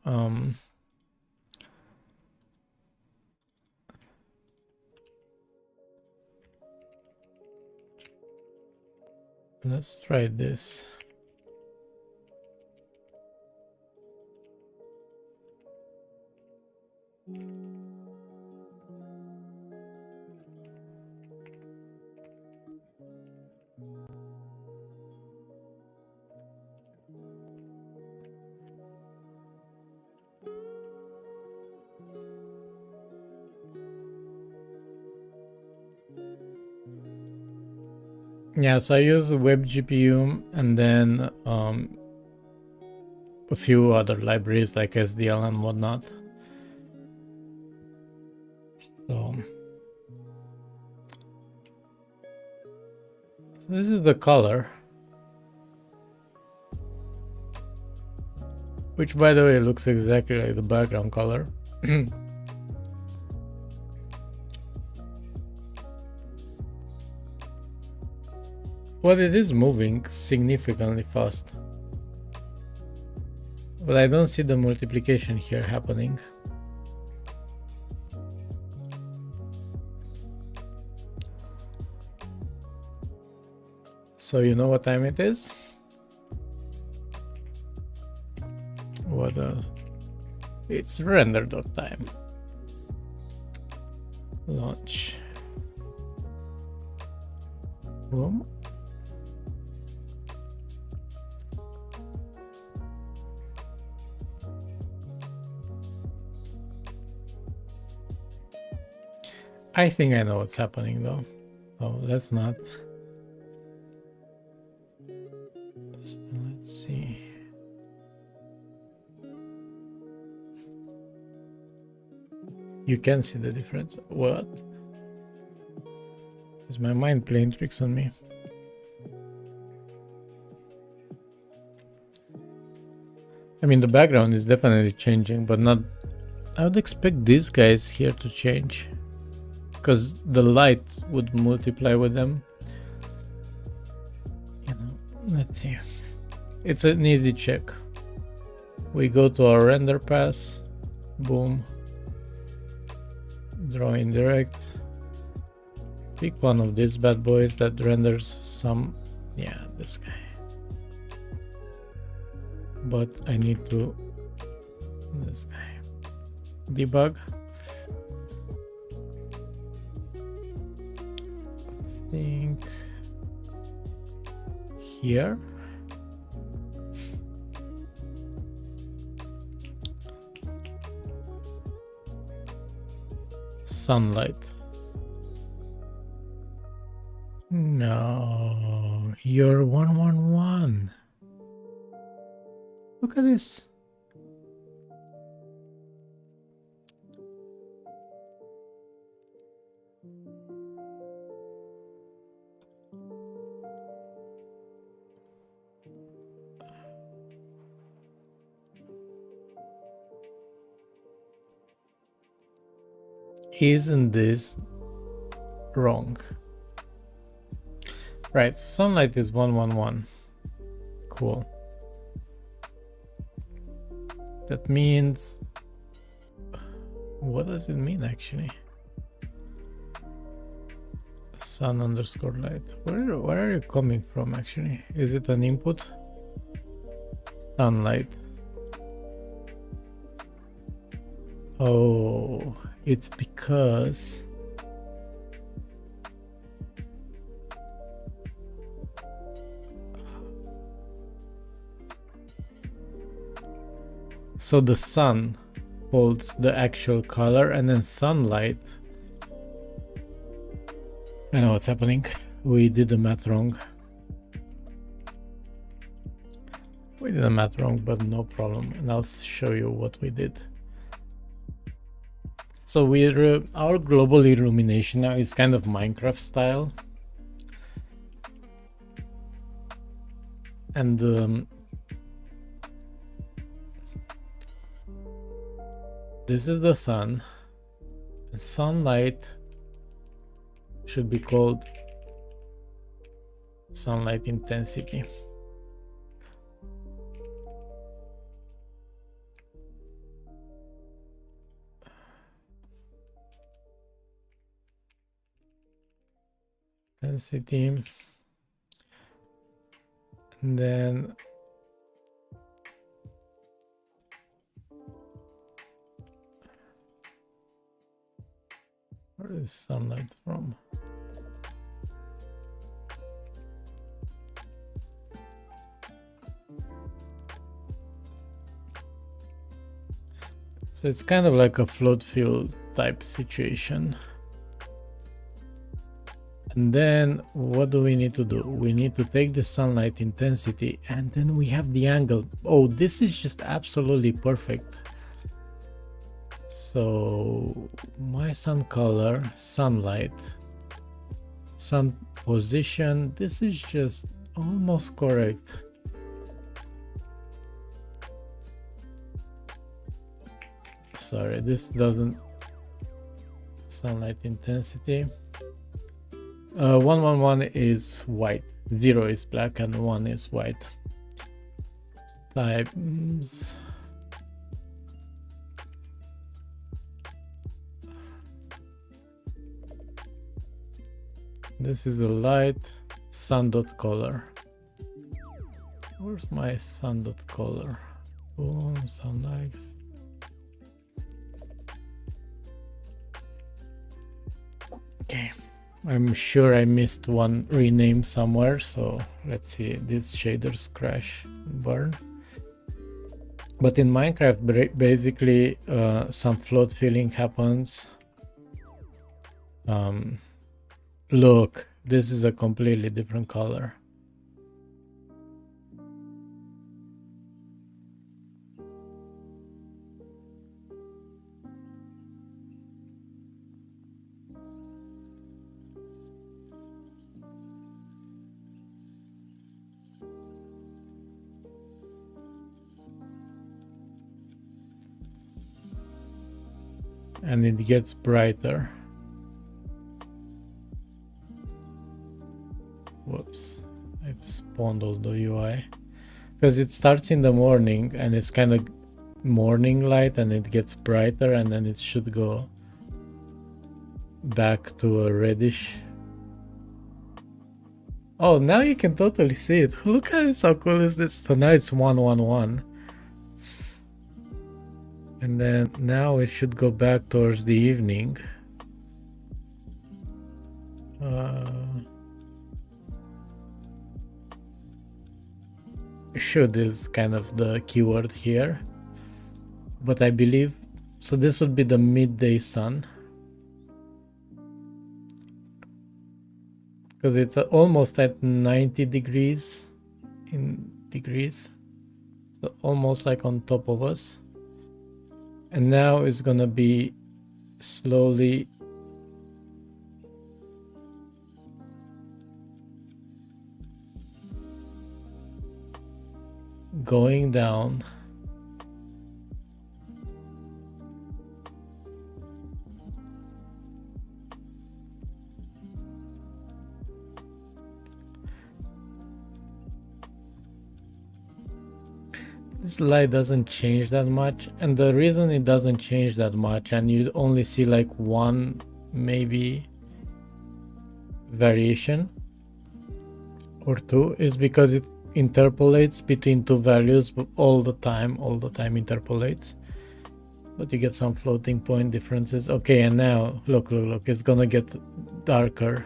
let's try this. Yeah, so I use the web GPU and then a few other libraries like SDL and whatnot. So this is the color, which by the way looks exactly like the background color. But it is moving significantly fast. But I don't see the multiplication here happening. So you know what time it is? What it's render.time. Launch. Boom. I think I know what's happening though. So let's not. Let's see. You can see the difference. What? Is my mind playing tricks on me? I mean, the background is definitely changing, but not. I would expect these guys here to change, because the light would multiply with them. You know, let's see. It's an easy check. We go to our render pass. Boom. Draw indirect. Pick one of these bad boys that renders some. Yeah, this guy. But I need to. This guy. Debug. I think here. Sunlight. No, you're 111. Look at this. Isn't this wrong? Right, so sunlight is 111. Cool. That means, what does it mean actually? Sun underscore light. Where are you coming from actually? Is it an input? Sunlight. Oh, it's because so the sun holds the actual color and then sunlight. I know what's happening. We did the math wrong. We did the math wrong, but no problem. And I'll show you what we did. So our global illumination now is kind of Minecraft style. And this is the sun. And sunlight should be called sunlight intensity. intensity, and then where is sunlight from? So it's kind of like a float field type situation. And then what do we need to do? We need to take the sunlight intensity and then we have the angle. Oh, this is just absolutely perfect. So my sun color, sunlight, sun position, this is just almost correct. Sorry, this doesn't. Sunlight intensity. 111 is white, 0 is black, and 1 is white. Times. This is a light sun dot color. Where's my sun dot color? Boom, sunlight. Okay, I'm sure I missed one rename somewhere, so let's see. These shaders crash and burn. But in Minecraft, basically, some float filling happens. Look, this is a completely different color. And it gets brighter. Whoops, I've spawned all the UI. Because it starts in the morning and it's kind of morning light and it gets brighter and then it should go back to a reddish. Oh, now you can totally see it. Look at this, how cool is this? So now it's 111. And then now it should go back towards the evening. Should is kind of the keyword here. But I believe, so this would be the midday sun. Because it's almost at 90 degrees in degrees. So almost like on top of us. And now it's gonna be slowly going down. This light doesn't change that much, and the reason it doesn't change that much and you only see like one maybe variation or two is because it interpolates between two values all the time interpolates, but you get some floating point differences. Okay, and now look, it's gonna get darker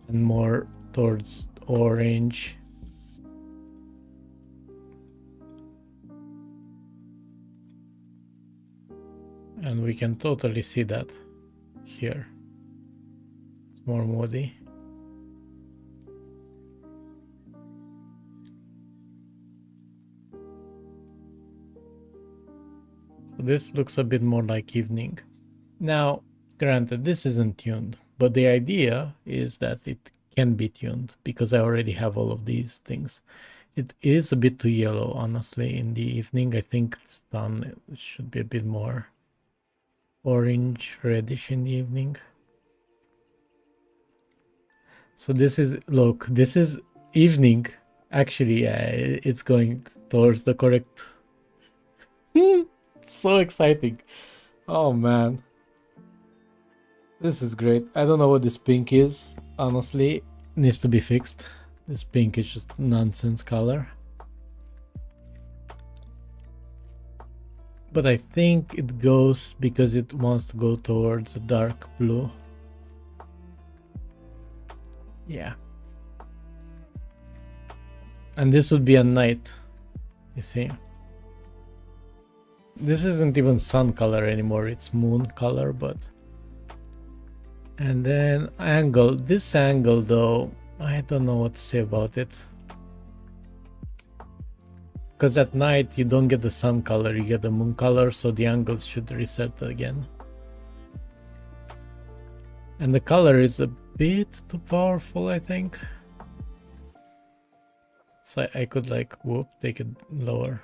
and more towards orange. And we can totally see that here. It's more moody. So this looks a bit more like evening. Now, granted, this isn't tuned, but the idea is that it can be tuned because I already have all of these things. It is a bit too yellow, honestly, in the evening. I think the sun should be a bit more orange reddish in the evening. So this is, look, this is evening. Actually, it's going towards the correct. So exciting. Oh man, this is great. I don't know what this pink is. honestly needs to be fixed. This pink is just nonsense color. But I think it goes because it wants to go towards a dark blue. Yeah. And this would be a night, you see. This isn't even sun color anymore, it's moon color, but... And then angle. This angle though, I don't know what to say about it. Because at night you don't get the sun color, you get the moon color, so the angle should reset again. And the color is a bit too powerful, I think. So I could like, whoop, take it lower.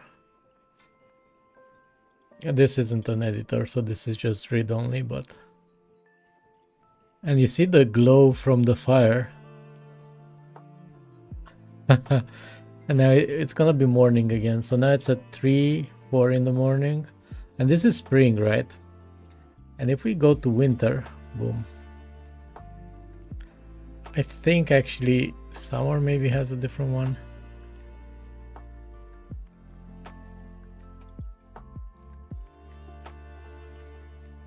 This isn't an editor, so this is just read only, but... And you see the glow from the fire. And now it's gonna be morning again. So now it's at 3-4 in the morning. And this is spring, right? And if we go to winter, boom. I think actually summer maybe has a different one.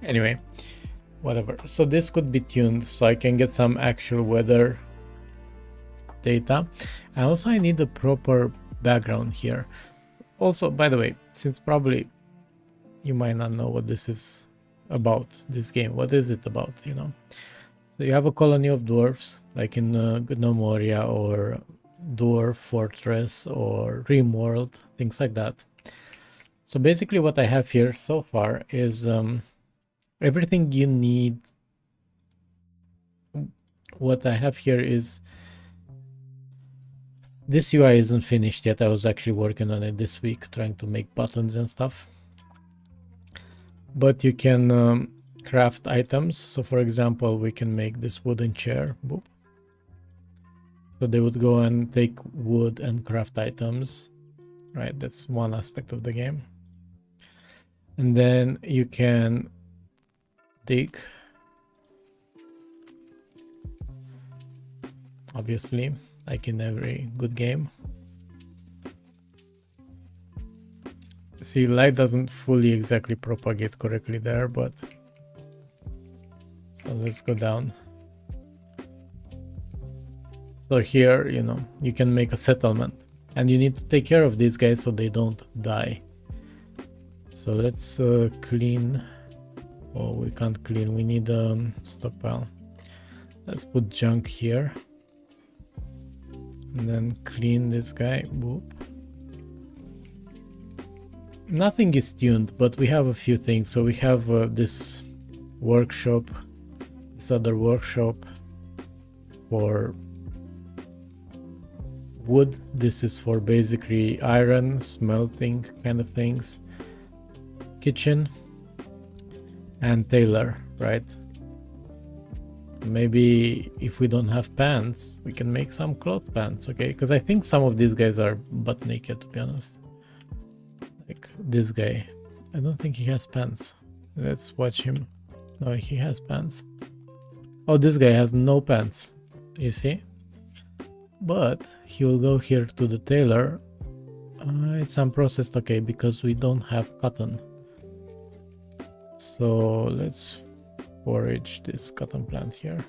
Anyway, whatever. So this could be tuned so I can get some actual weather data. And also I need a proper background here. Also, by the way, since probably you might not know what this is about, this game, what is it about, you know? So you have a colony of dwarfs, like in Gnomoria or Dwarf Fortress or Rimworld, things like that. So basically what I have here so far is everything you need. What I have here is this UI isn't finished yet. I was actually working on it this week, trying to make buttons and stuff. But you can craft items. So for example, we can make this wooden chair. Boop. So they would go and take wood and craft items, right? That's one aspect of the game. And then you can dig, obviously, like in every good game. See, light doesn't fully exactly propagate correctly there, but so let's go down. So here, you know, you can make a settlement and you need to take care of these guys so they don't die. So let's clean. Oh, we can't clean, we need a stockpile. Let's put junk here and then clean this guy. Boop. Nothing is tuned, but we have a few things. So we have this workshop, this other workshop for wood. This is for basically iron smelting kind of things. Kitchen and tailor, right? Maybe if we don't have pants, we can make some cloth pants, okay? Because I think some of these guys are butt naked, to be honest. Like this guy, I don't think he has pants. Let's watch him. No, he has pants. Oh, this guy has no pants, you see? But he will go here to the tailor. It's unprocessed, okay, because we don't have cotton. So let's forage this cotton plant here.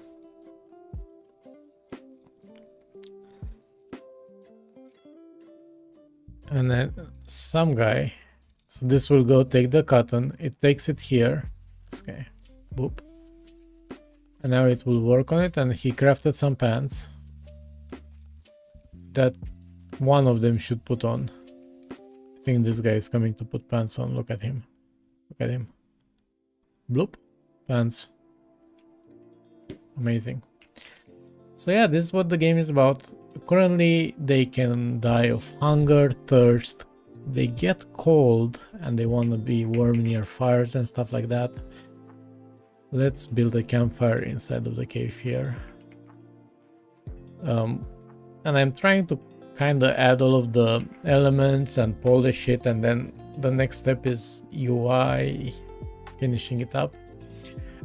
And then some guy, so this will go take the cotton, it takes it here, this guy, boop. And now it will work on it, and he crafted some pants that one of them should put on. I think this guy is coming to put pants on, look at him. Look at him. Bloop, pants. Amazing. So yeah, this is what the game is about. Currently they can die of hunger, thirst, they get cold and they want to be warm near fires and stuff like that. Let's build a campfire inside of the cave here. And I'm trying to kind of add all of the elements and polish it, and then the next step is UI, finishing it up,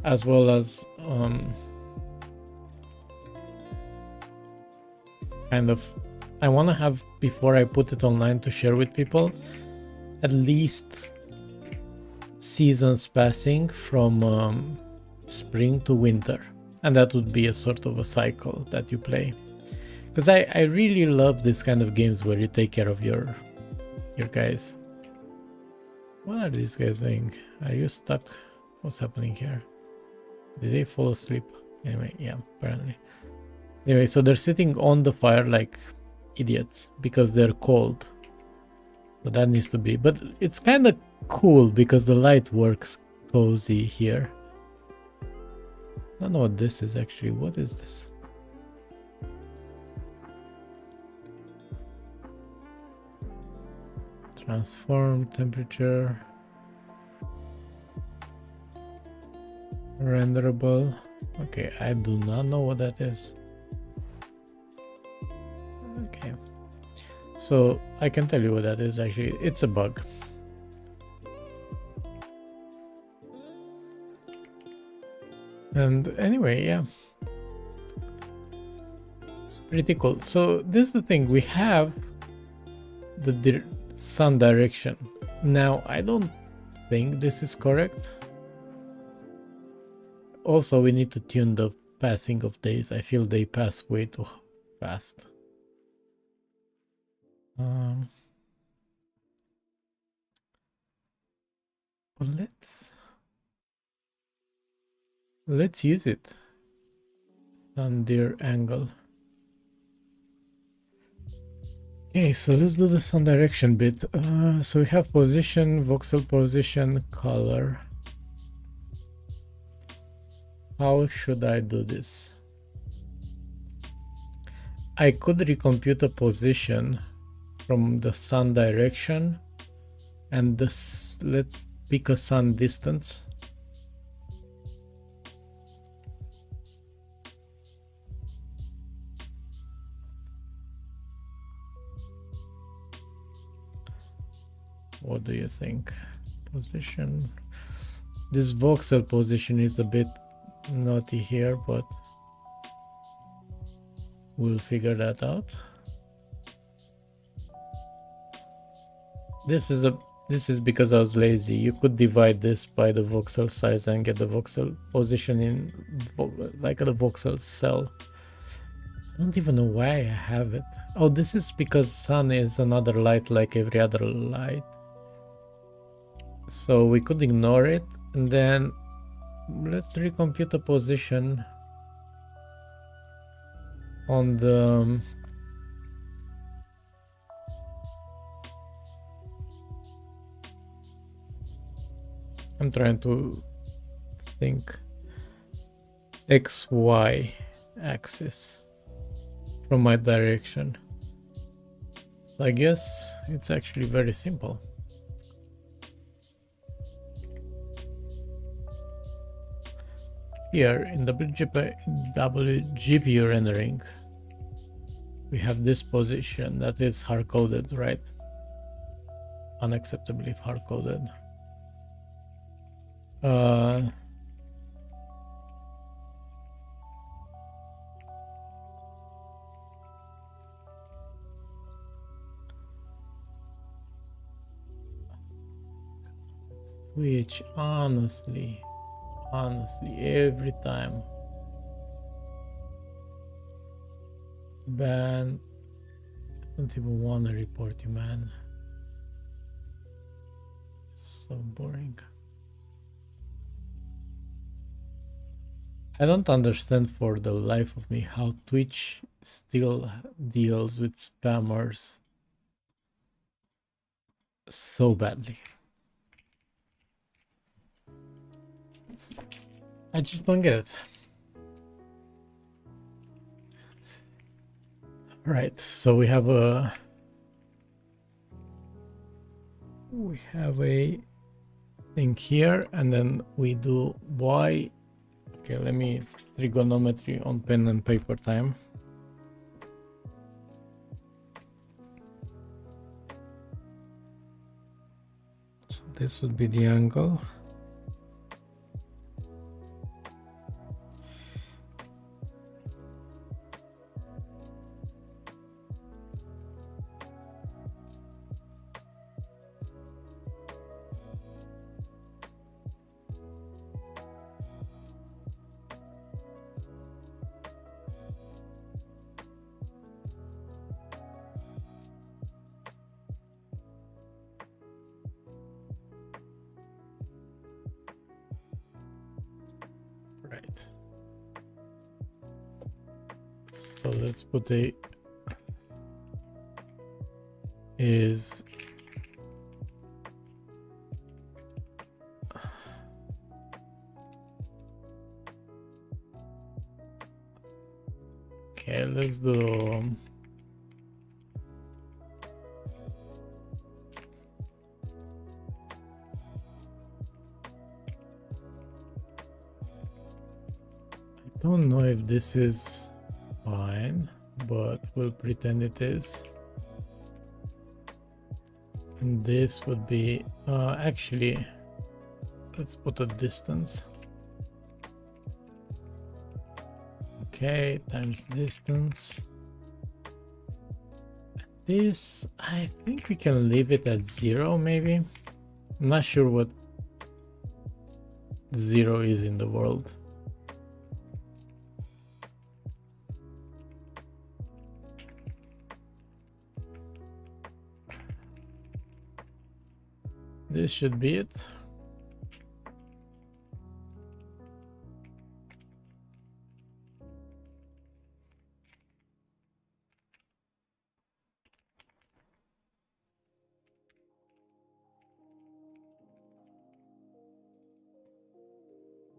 as well as kind of, I want to have, before I put it online to share with people, at least seasons passing from spring to winter, and that would be a sort of a cycle that you play, because I really love this kind of games where you take care of your guys. What are these guys doing? Are you stuck? What's happening here? Did they fall asleep? Anyway, yeah, apparently. Anyway, so they're sitting on the fire like idiots because they're cold. So that needs to be, but it's kind of cool because the light works cozy here. I don't know what this is actually. What is this? Transform temperature. Renderable. Okay, I do not know what that is. Okay. So I can tell you what that is actually. It's a bug. And anyway, yeah. It's pretty cool. So this is the thing. We have the sun direction. Now, I don't think this is correct. Also, we need to tune the passing of days. I feel they pass way too fast. Well, let's use it. Sun deer angle. Okay, so let's do the sun direction bit. So we have position, voxel position, color. How should I do this? I could recompute a position from the sun direction, and this, let's pick a sun distance. What do you think? Position. This voxel position is a bit naughty here, but we'll figure that out. This is because I was lazy. You could divide this by the voxel size and get the voxel position in like the voxel cell. I don't even know why I have it. Oh, this is because sun is another light like every other light. So we could ignore it, and then let's recompute the position on the I'm trying to think XY axis from my direction. So I guess it's actually very simple. Here in WGPU rendering, we have this position that is hard-coded, right? Unacceptably hard-coded. Which honestly every time ban. I don't even want to report you, man. So boring. I don't understand for the life of me how Twitch still deals with spammers so badly. I just don't get it. Right, so we have a thing here, and then we do Y. Okay, let me trigonometry on pen and paper time. So this would be the angle. So let's put a is okay, let's do I don't know if this is fine, but we'll pretend it is. And this would be actually, let's put a distance. Okay, times distance. This, I think we can leave it at 0 maybe. I'm not sure what 0 is in the world. This should be it.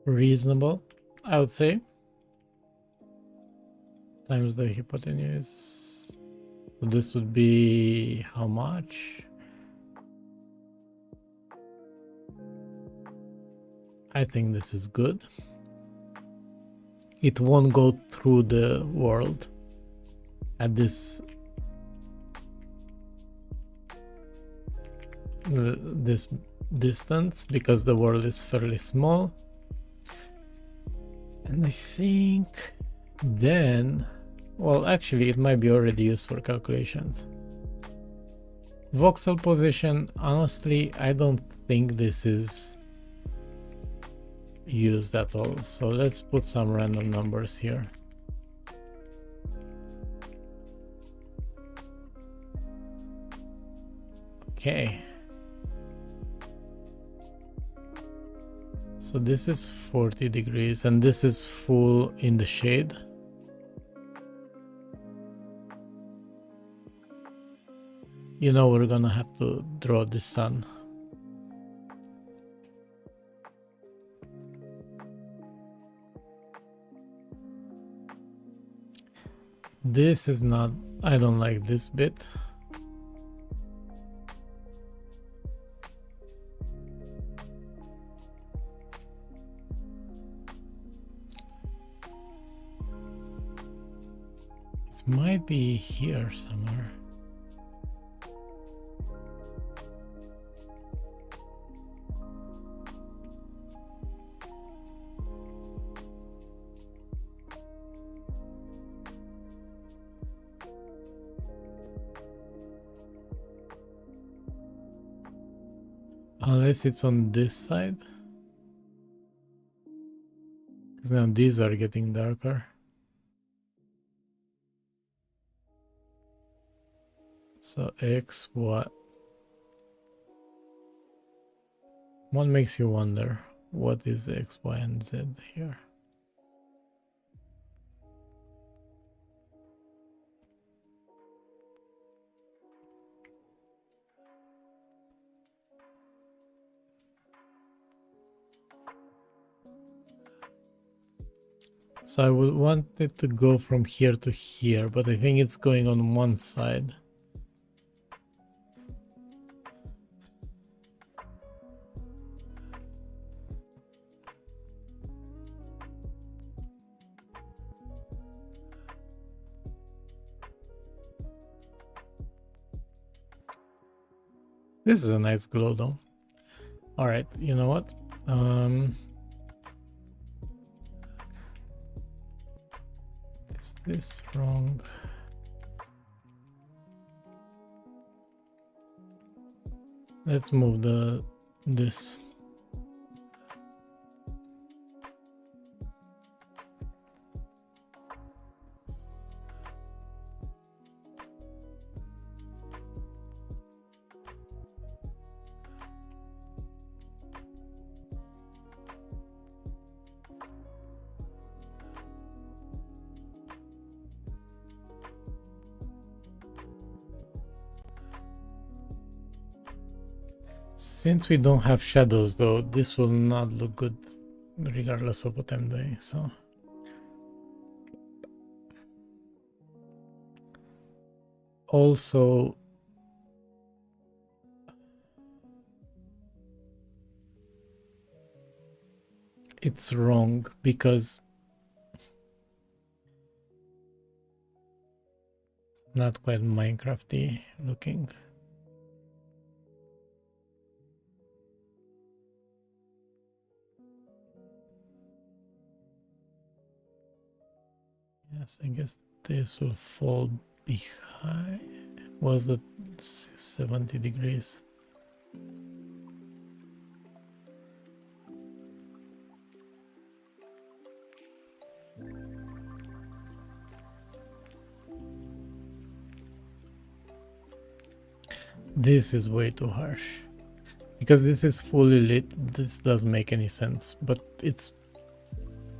Reasonable, I would say. Times the hypotenuse. So this would be how much? I think this is good. It won't go through the world at this distance because the world is fairly small. And I think then, well, actually it might be already used for calculations. Voxel position, honestly, I don't think this is used at all. So let's put some random numbers here. Okay. So this is 40 degrees and this is full in the shade. You know, we're gonna have to draw the sun. This is not, I don't like this bit. It might be here somewhere. Unless it's on this side. Because now these are getting darker. So X, what? What makes you wonder what is X, Y, and Z here? So I would want it to go from here to here, but I think it's going on one side. This is a nice glow though. All right, you know what? Is this wrong? Let's move this. Since we don't have shadows though, this will not look good regardless of what I'm doing, so. Also, it's wrong because not quite Minecrafty looking. Yes, I guess this will fall behind. Was that 70 degrees? This is way too harsh. Because this is fully lit, this doesn't make any sense, but it's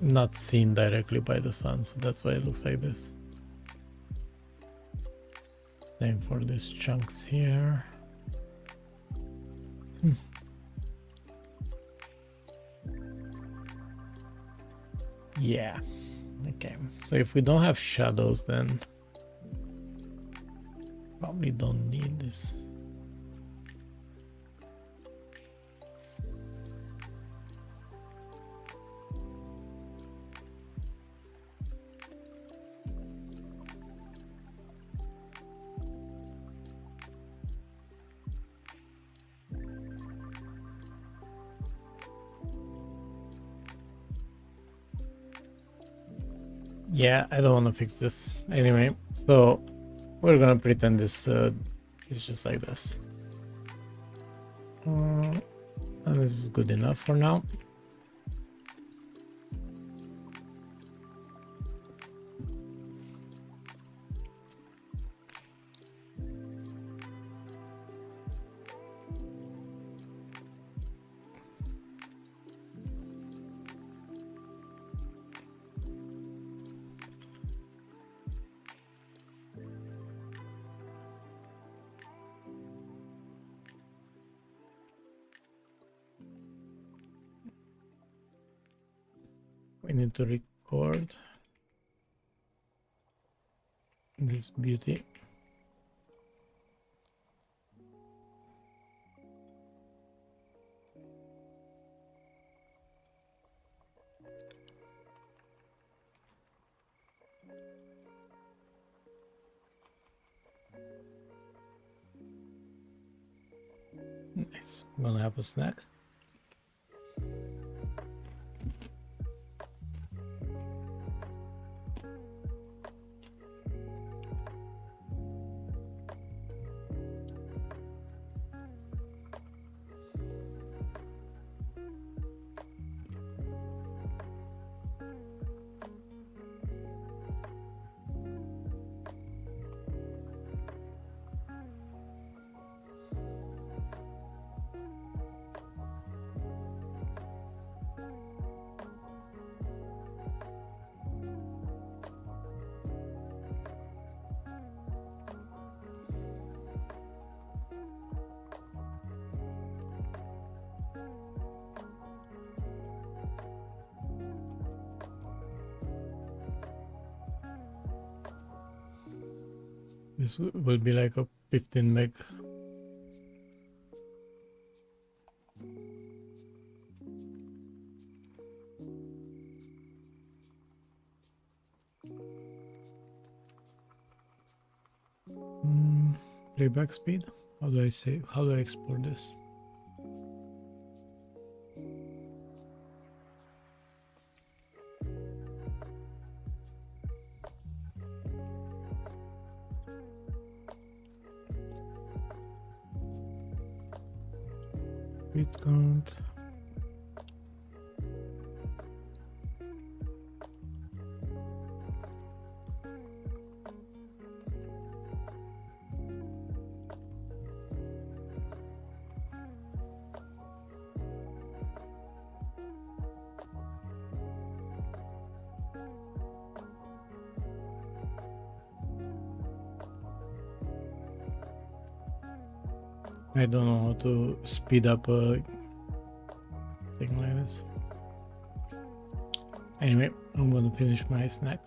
not seen directly by the sun, so that's why it looks like this. Same for these chunks here. Yeah, okay. So if we don't have shadows, then probably don't need this. Yeah, I don't want to fix this anyway, so we're gonna pretend this is just like this. And this is good enough for now. We need to record this beauty. Nice. I'm gonna have a snack. This will be like a 15 meg. Playback speed. How do I export this? Bit count. I don't know how to speed up a thing like this. Anyway, I'm gonna finish my snack.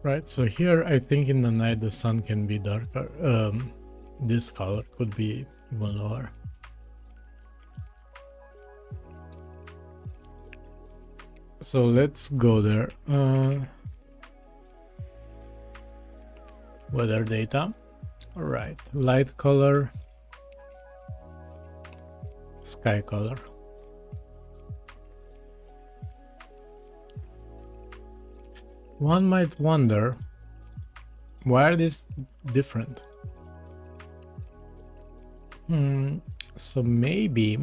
Right, so here I think in the night the sun can be darker. This color could be even lower. So let's go there. Weather data. All right, light color, sky color. One might wonder, why are these different? So maybe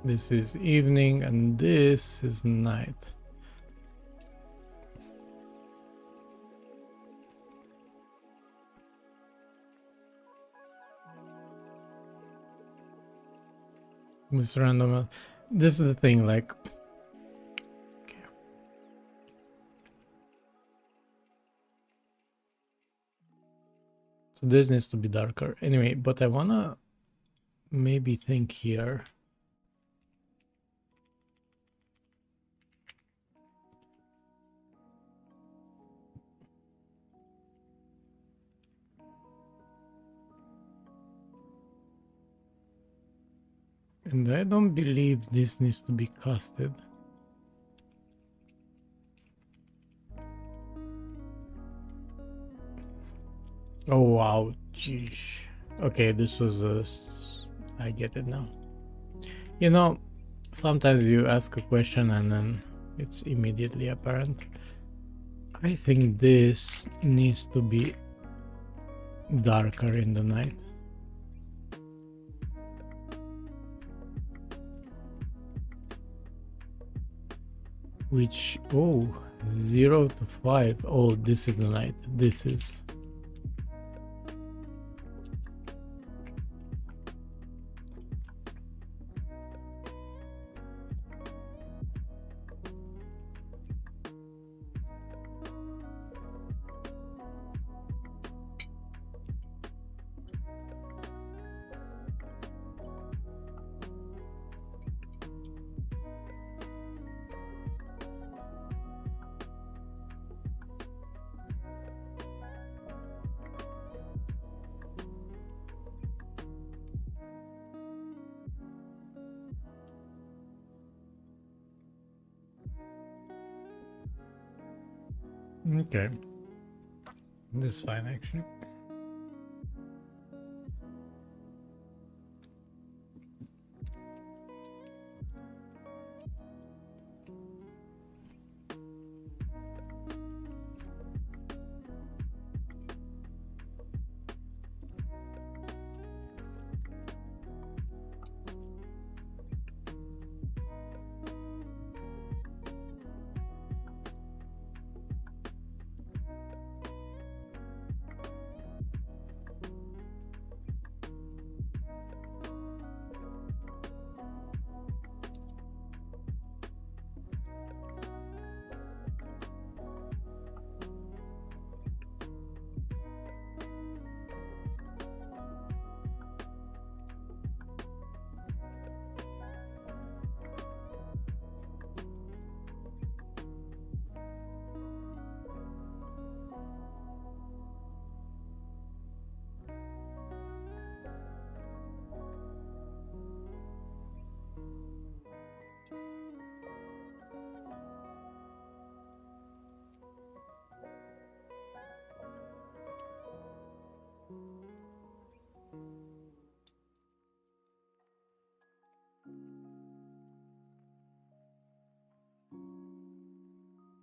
this is evening and this is night. This random, this is the thing, like, okay. So this needs to be darker anyway, but I wanna maybe think here. And I don't believe this needs to be casted. Oh wow, jeez. Okay, this was I get it now. You know, sometimes you ask a question and then it's immediately apparent. I think this needs to be darker in the night. Which, oh, 0 to 5. Oh, this is the night. This is. Okay. This is fine actually.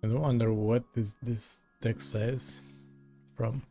I wonder what is this text size from.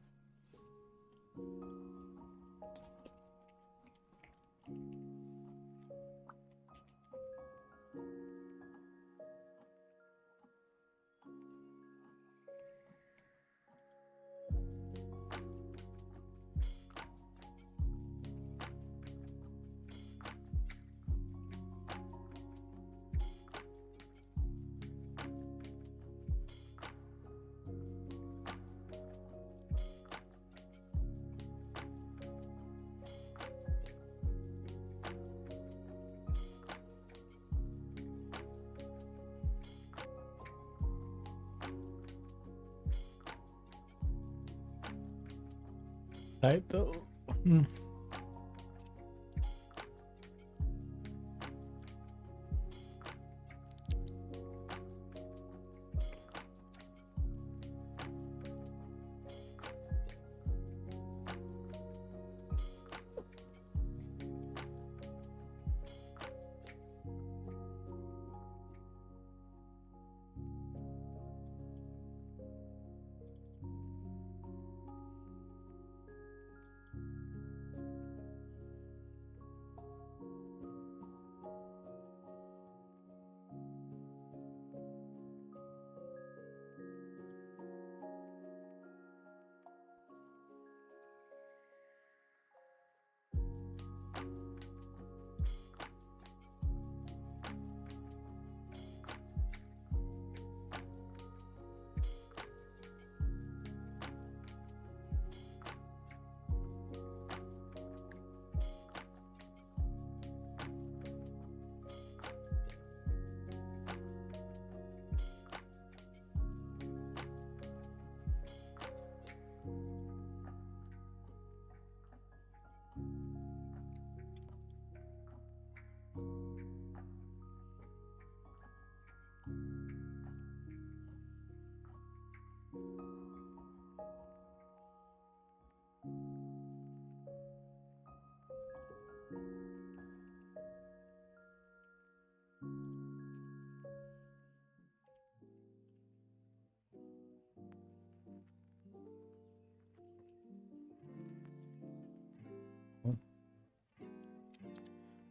Title.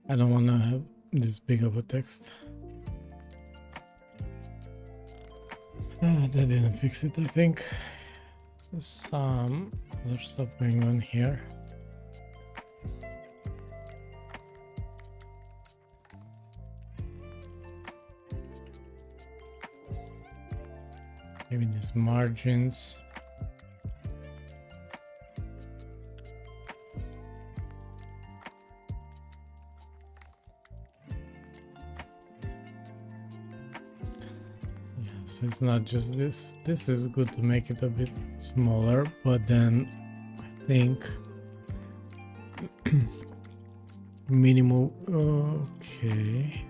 I don't want to have this big of a text. That didn't fix it, I think. There's some other stuff going on here. Maybe these margins. So it's not just this. This is good to make it a bit smaller, but then I think minimum. Okay.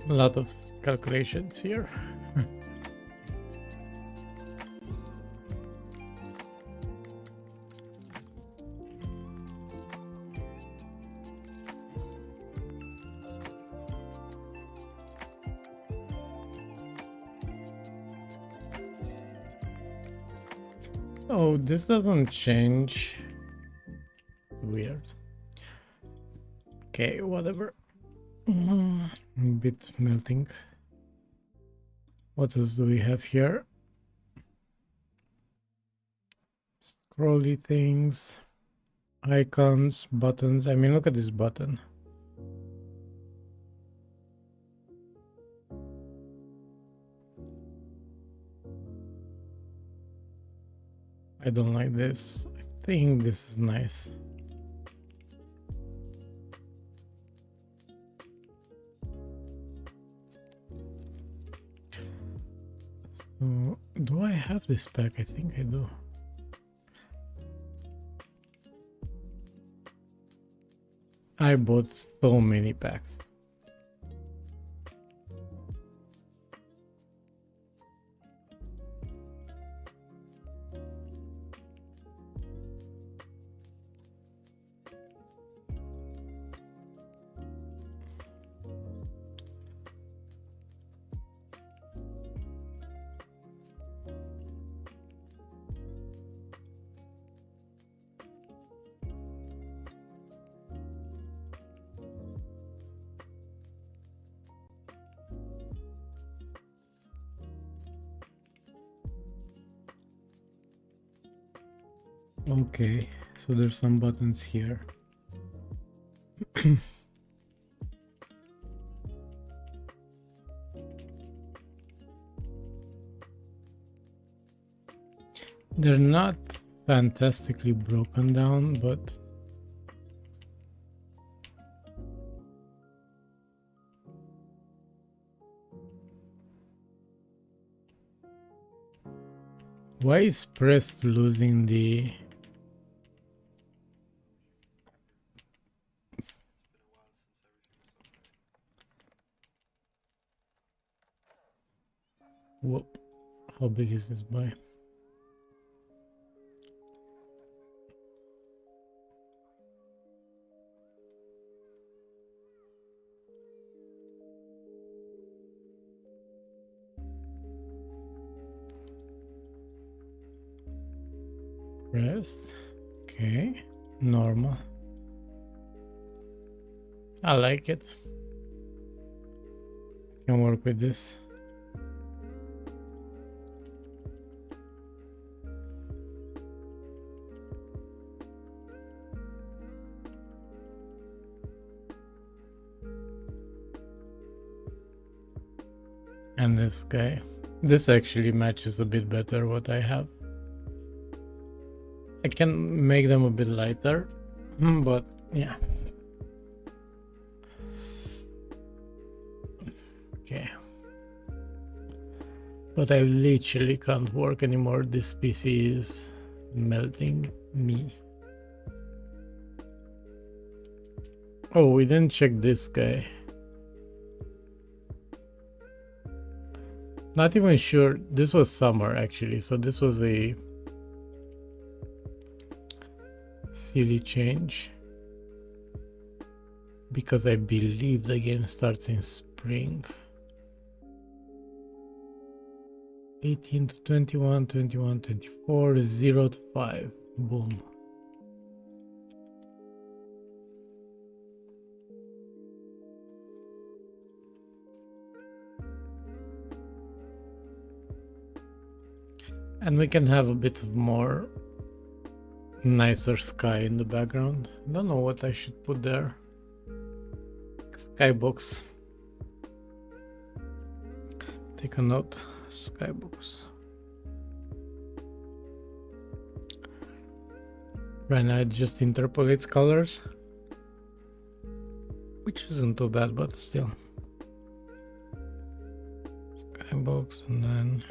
A lot of calculations here. Oh, this doesn't change. Weird. Okay, whatever. A bit melting. What else do we have here? Scrolly things, icons, buttons. I mean, look at this button. I don't like this. I think this is nice. Do I have this pack? I think I do. I bought so many packs. Okay, so there's some buttons here. They're not fantastically broken down, but why is pressed losing the... Whoop. How big is this boy? Pressed. Okay. Normal. I like it. Can work with this. And this guy. This actually matches a bit better what I have. I can make them a bit lighter, but yeah. Okay. But I literally can't work anymore. This PC is melting me. Oh, we didn't check this guy. Not even sure. This was summer actually, so this was a silly change. Because I believe the game starts in spring. 18 to 21, 21, 24, 0 to 5. Boom. And we can have a bit of more nicer sky in the background. I don't know what I should put there. Skybox. Take a note. Skybox. Right now it just interpolates colors, which isn't too bad, but still. Skybox, and then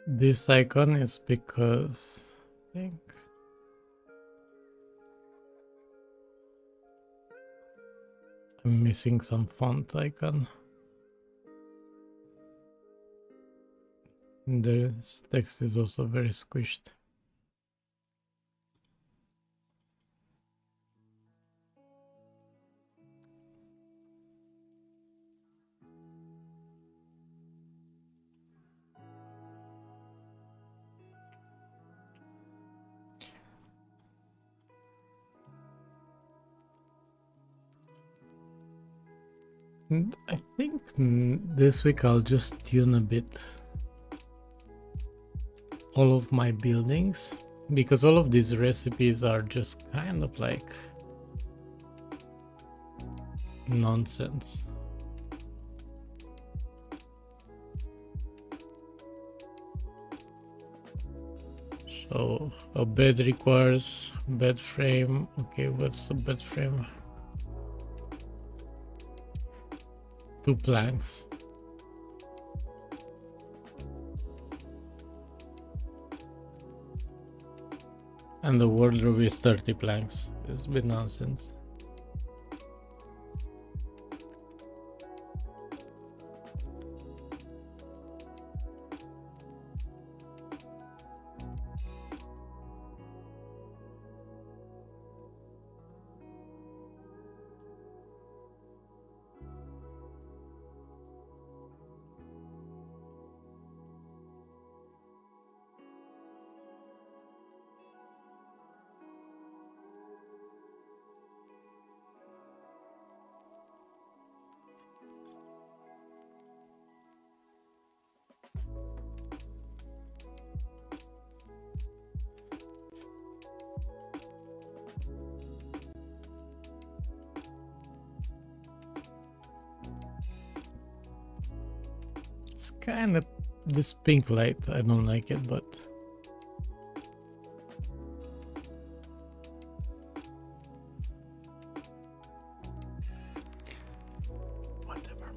this icon is because I think I'm missing some font icon. This text is also very squished. And I think this week I'll just tune a bit all of my buildings, because all of these recipes are just kind of like nonsense. So a bed requires bed frame. Okay, what's a bed frame? 2 planks. And the wardrobe is 30 planks. It's a bit nonsense. kind of this pink light. I don't like it, but whatever.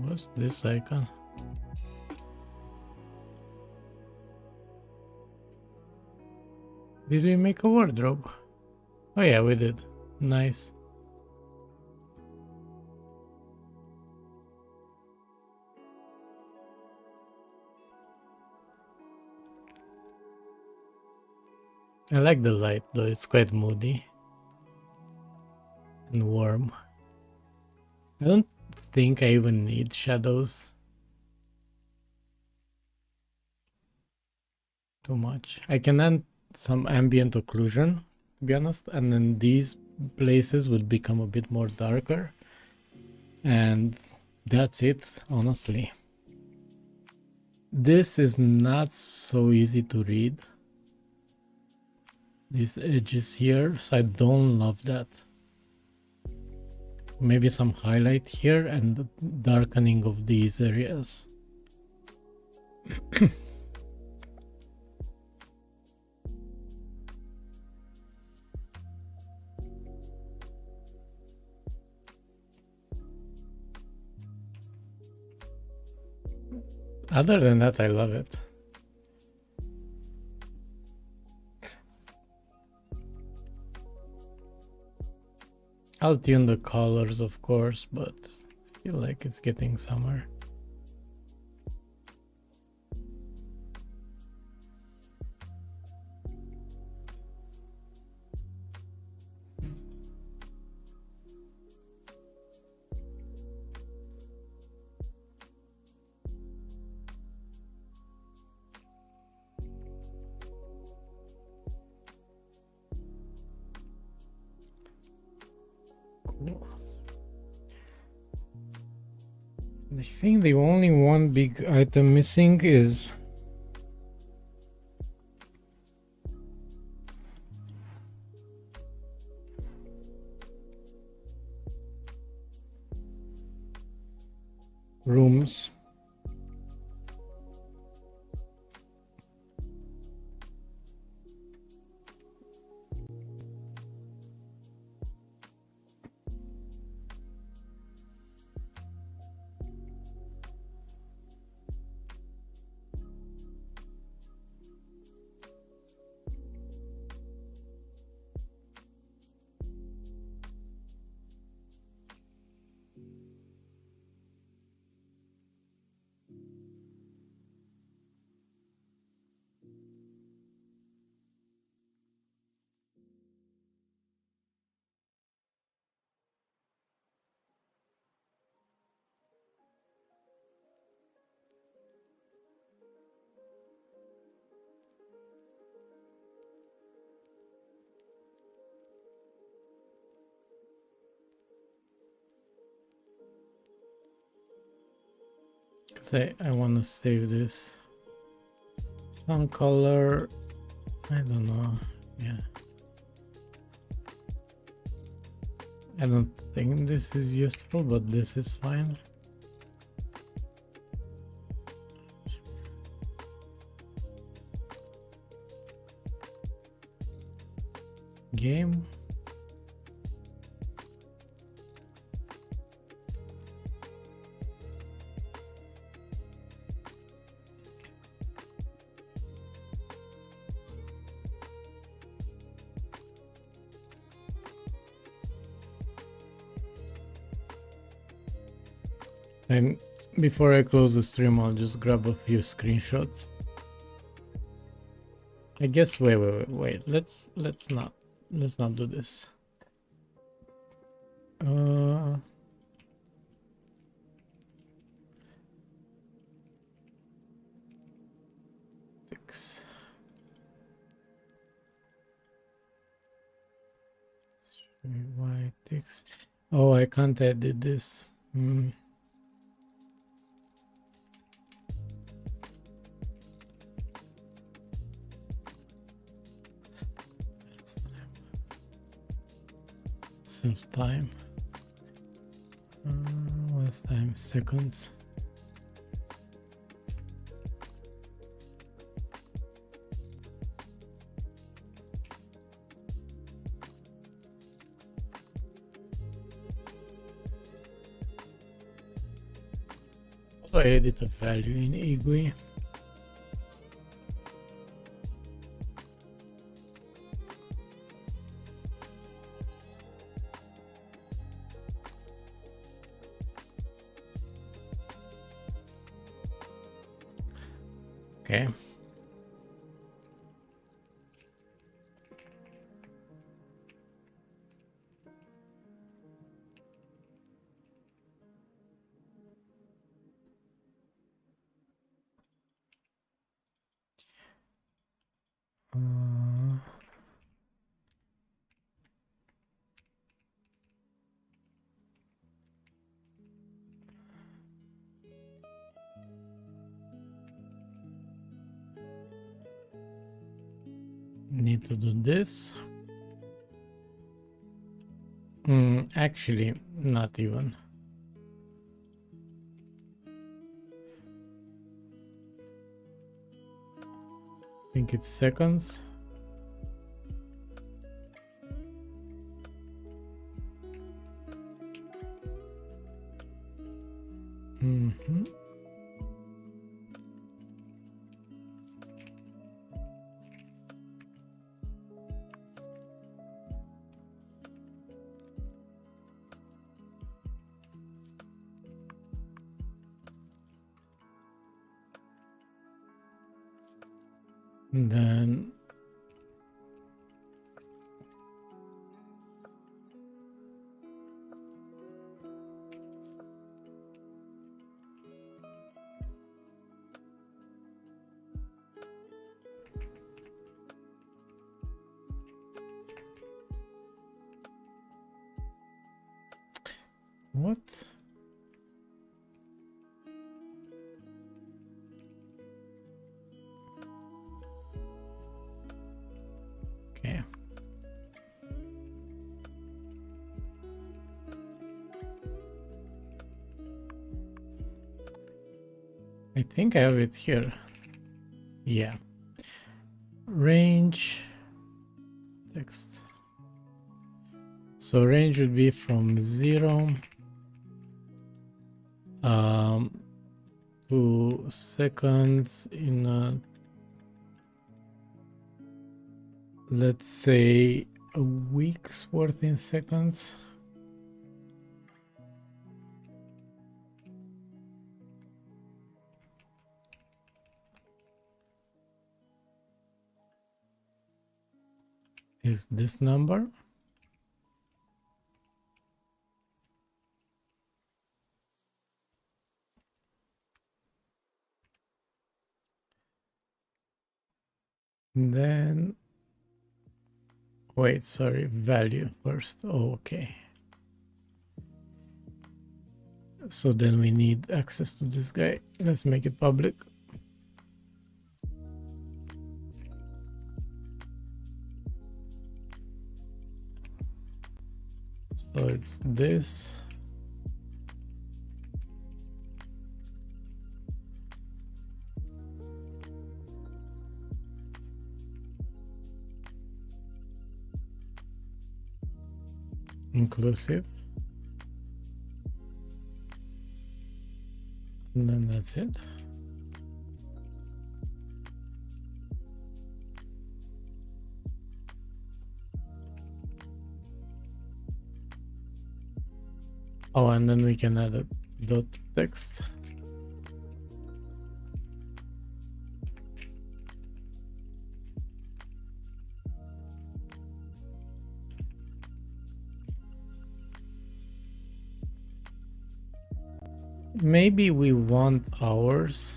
What's this icon? Did we make a wardrobe? Oh yeah, we did. Nice. I like the light though, it's quite moody and warm. I don't think I even need shadows too much. I can add some ambient occlusion, to be honest, and then these places would become a bit more darker. And that's it, honestly. This is not so easy to read. These edges here, so I don't love that. Maybe some highlight here and darkening of these areas. Other than that, I love it. I'll tune the colors, of course, but I feel like it's getting somewhere. I think the only one big item missing is rooms. Because I want to save this. Some color, I don't know. Yeah. I don't think this is useful, but this is fine. Game. And before I close the stream, I'll just grab a few screenshots. I guess wait. Let's not do this. Six. White. Tactics. Oh, I can't edit this. Self time. What's time? Seconds. So I edit a value in IGUI. Okay. Need to do this. Actually, not even. I think it's seconds. Then what? Okay. I think I have it here. Yeah. Range text. So range would be from 0 to seconds in let's say a week's worth in seconds. Is this number? Then wait, sorry, value first. Oh, okay. So then we need access to this guy. Let's make it public. So it's this. Inclusive. And then that's it. Oh, and then we can add a dot text. Maybe we want hours.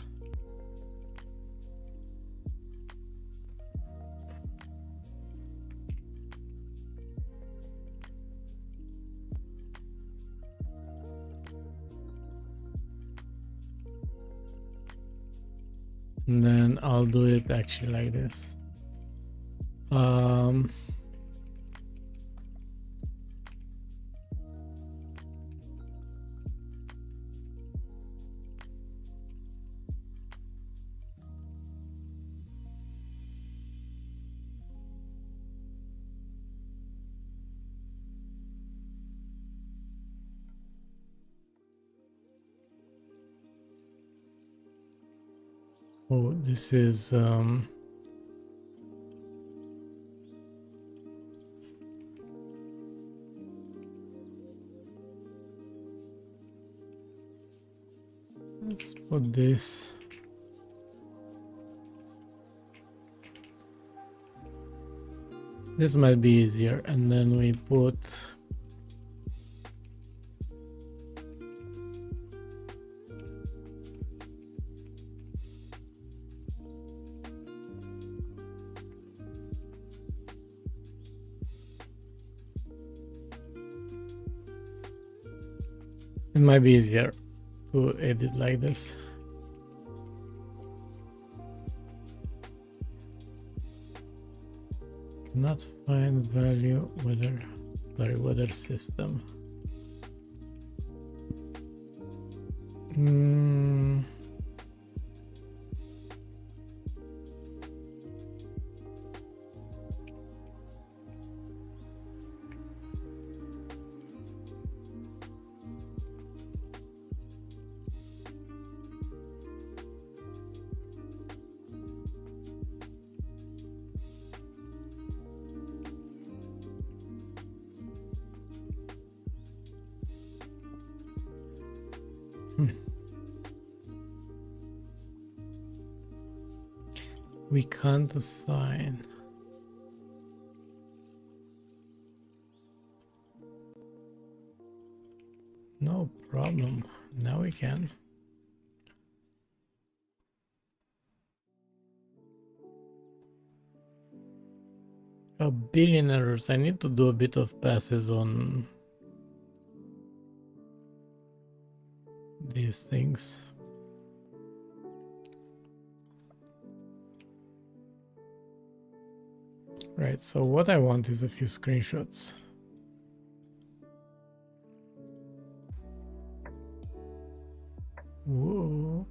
And then I'll do it actually like this. Oh, this is let's put this. This might be easier, and then we put it might be easier to edit like this. Cannot find value weather system. We can't assign. No problem. Now we can. A billion errors. I need to do a bit of passes on these things. Right, so what I want is a few screenshots. Whoop.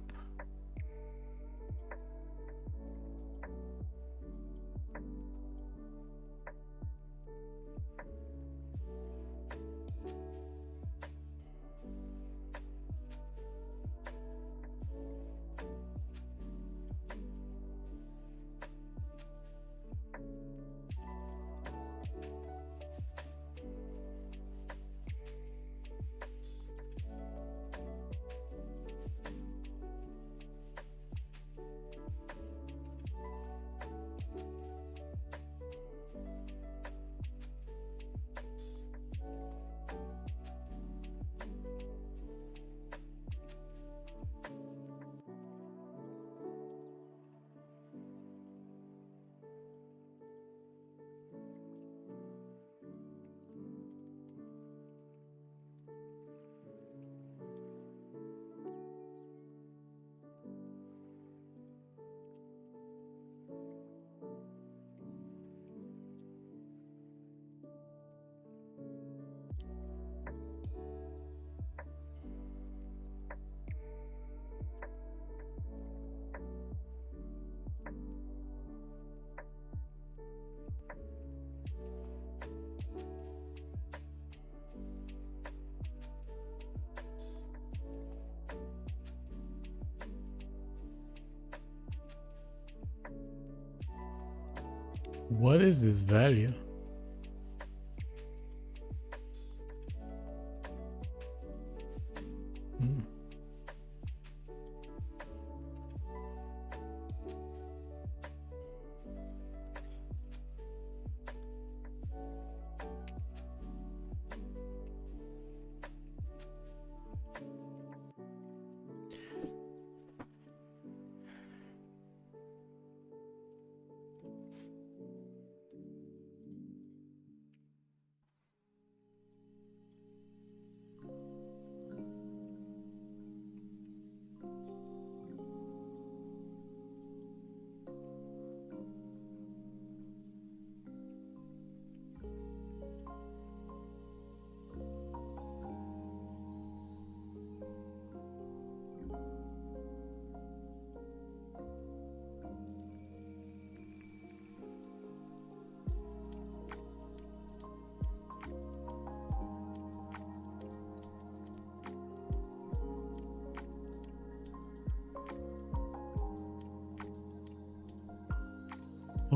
What is this value?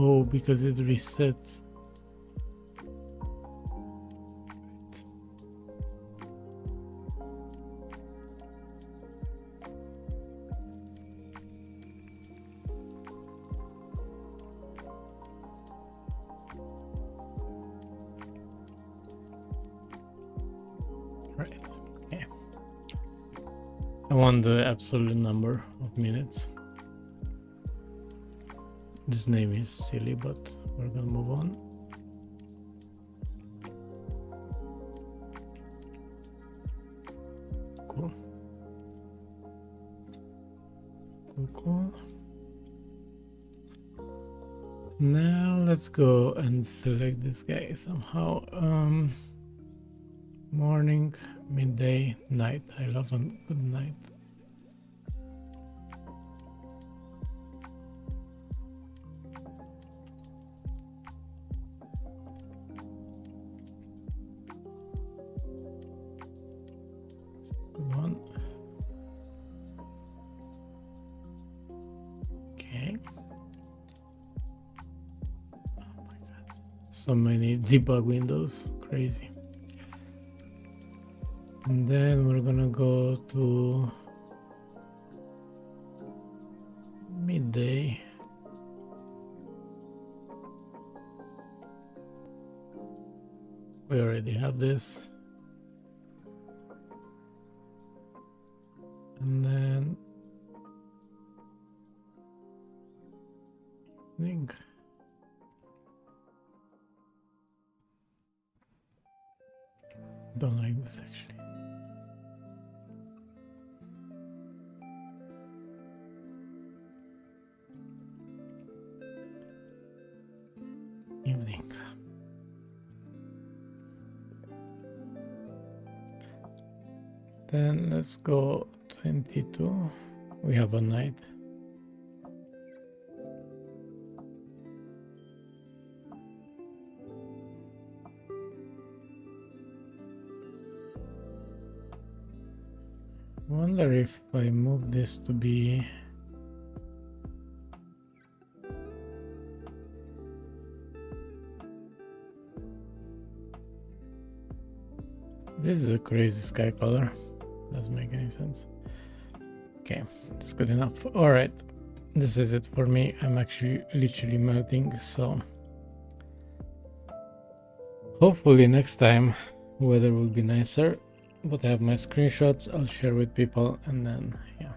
Oh, because it resets. Right. Okay. I want the absolute number of minutes. This name is silly, but we're gonna move on. Cool. Cool. Now let's go and select this guy somehow. Morning, midday, night. I love a good night. Good one. Okay. Oh my god. So many debug windows. Crazy. And then we're gonna go to midday. We already have this. And then evening. Don't like this actually. Evening. Then let's go 22. We have a night. Wonder if I move this to be this is a crazy sky color. Doesn't make any sense. Okay, it's good enough. All right, this is it for me. I'm actually literally melting, so hopefully next time weather will be nicer. But I have my screenshots, I'll share with people, and then yeah.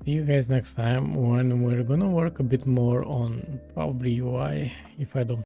See you guys next time when we're gonna work a bit more on probably UI if I don't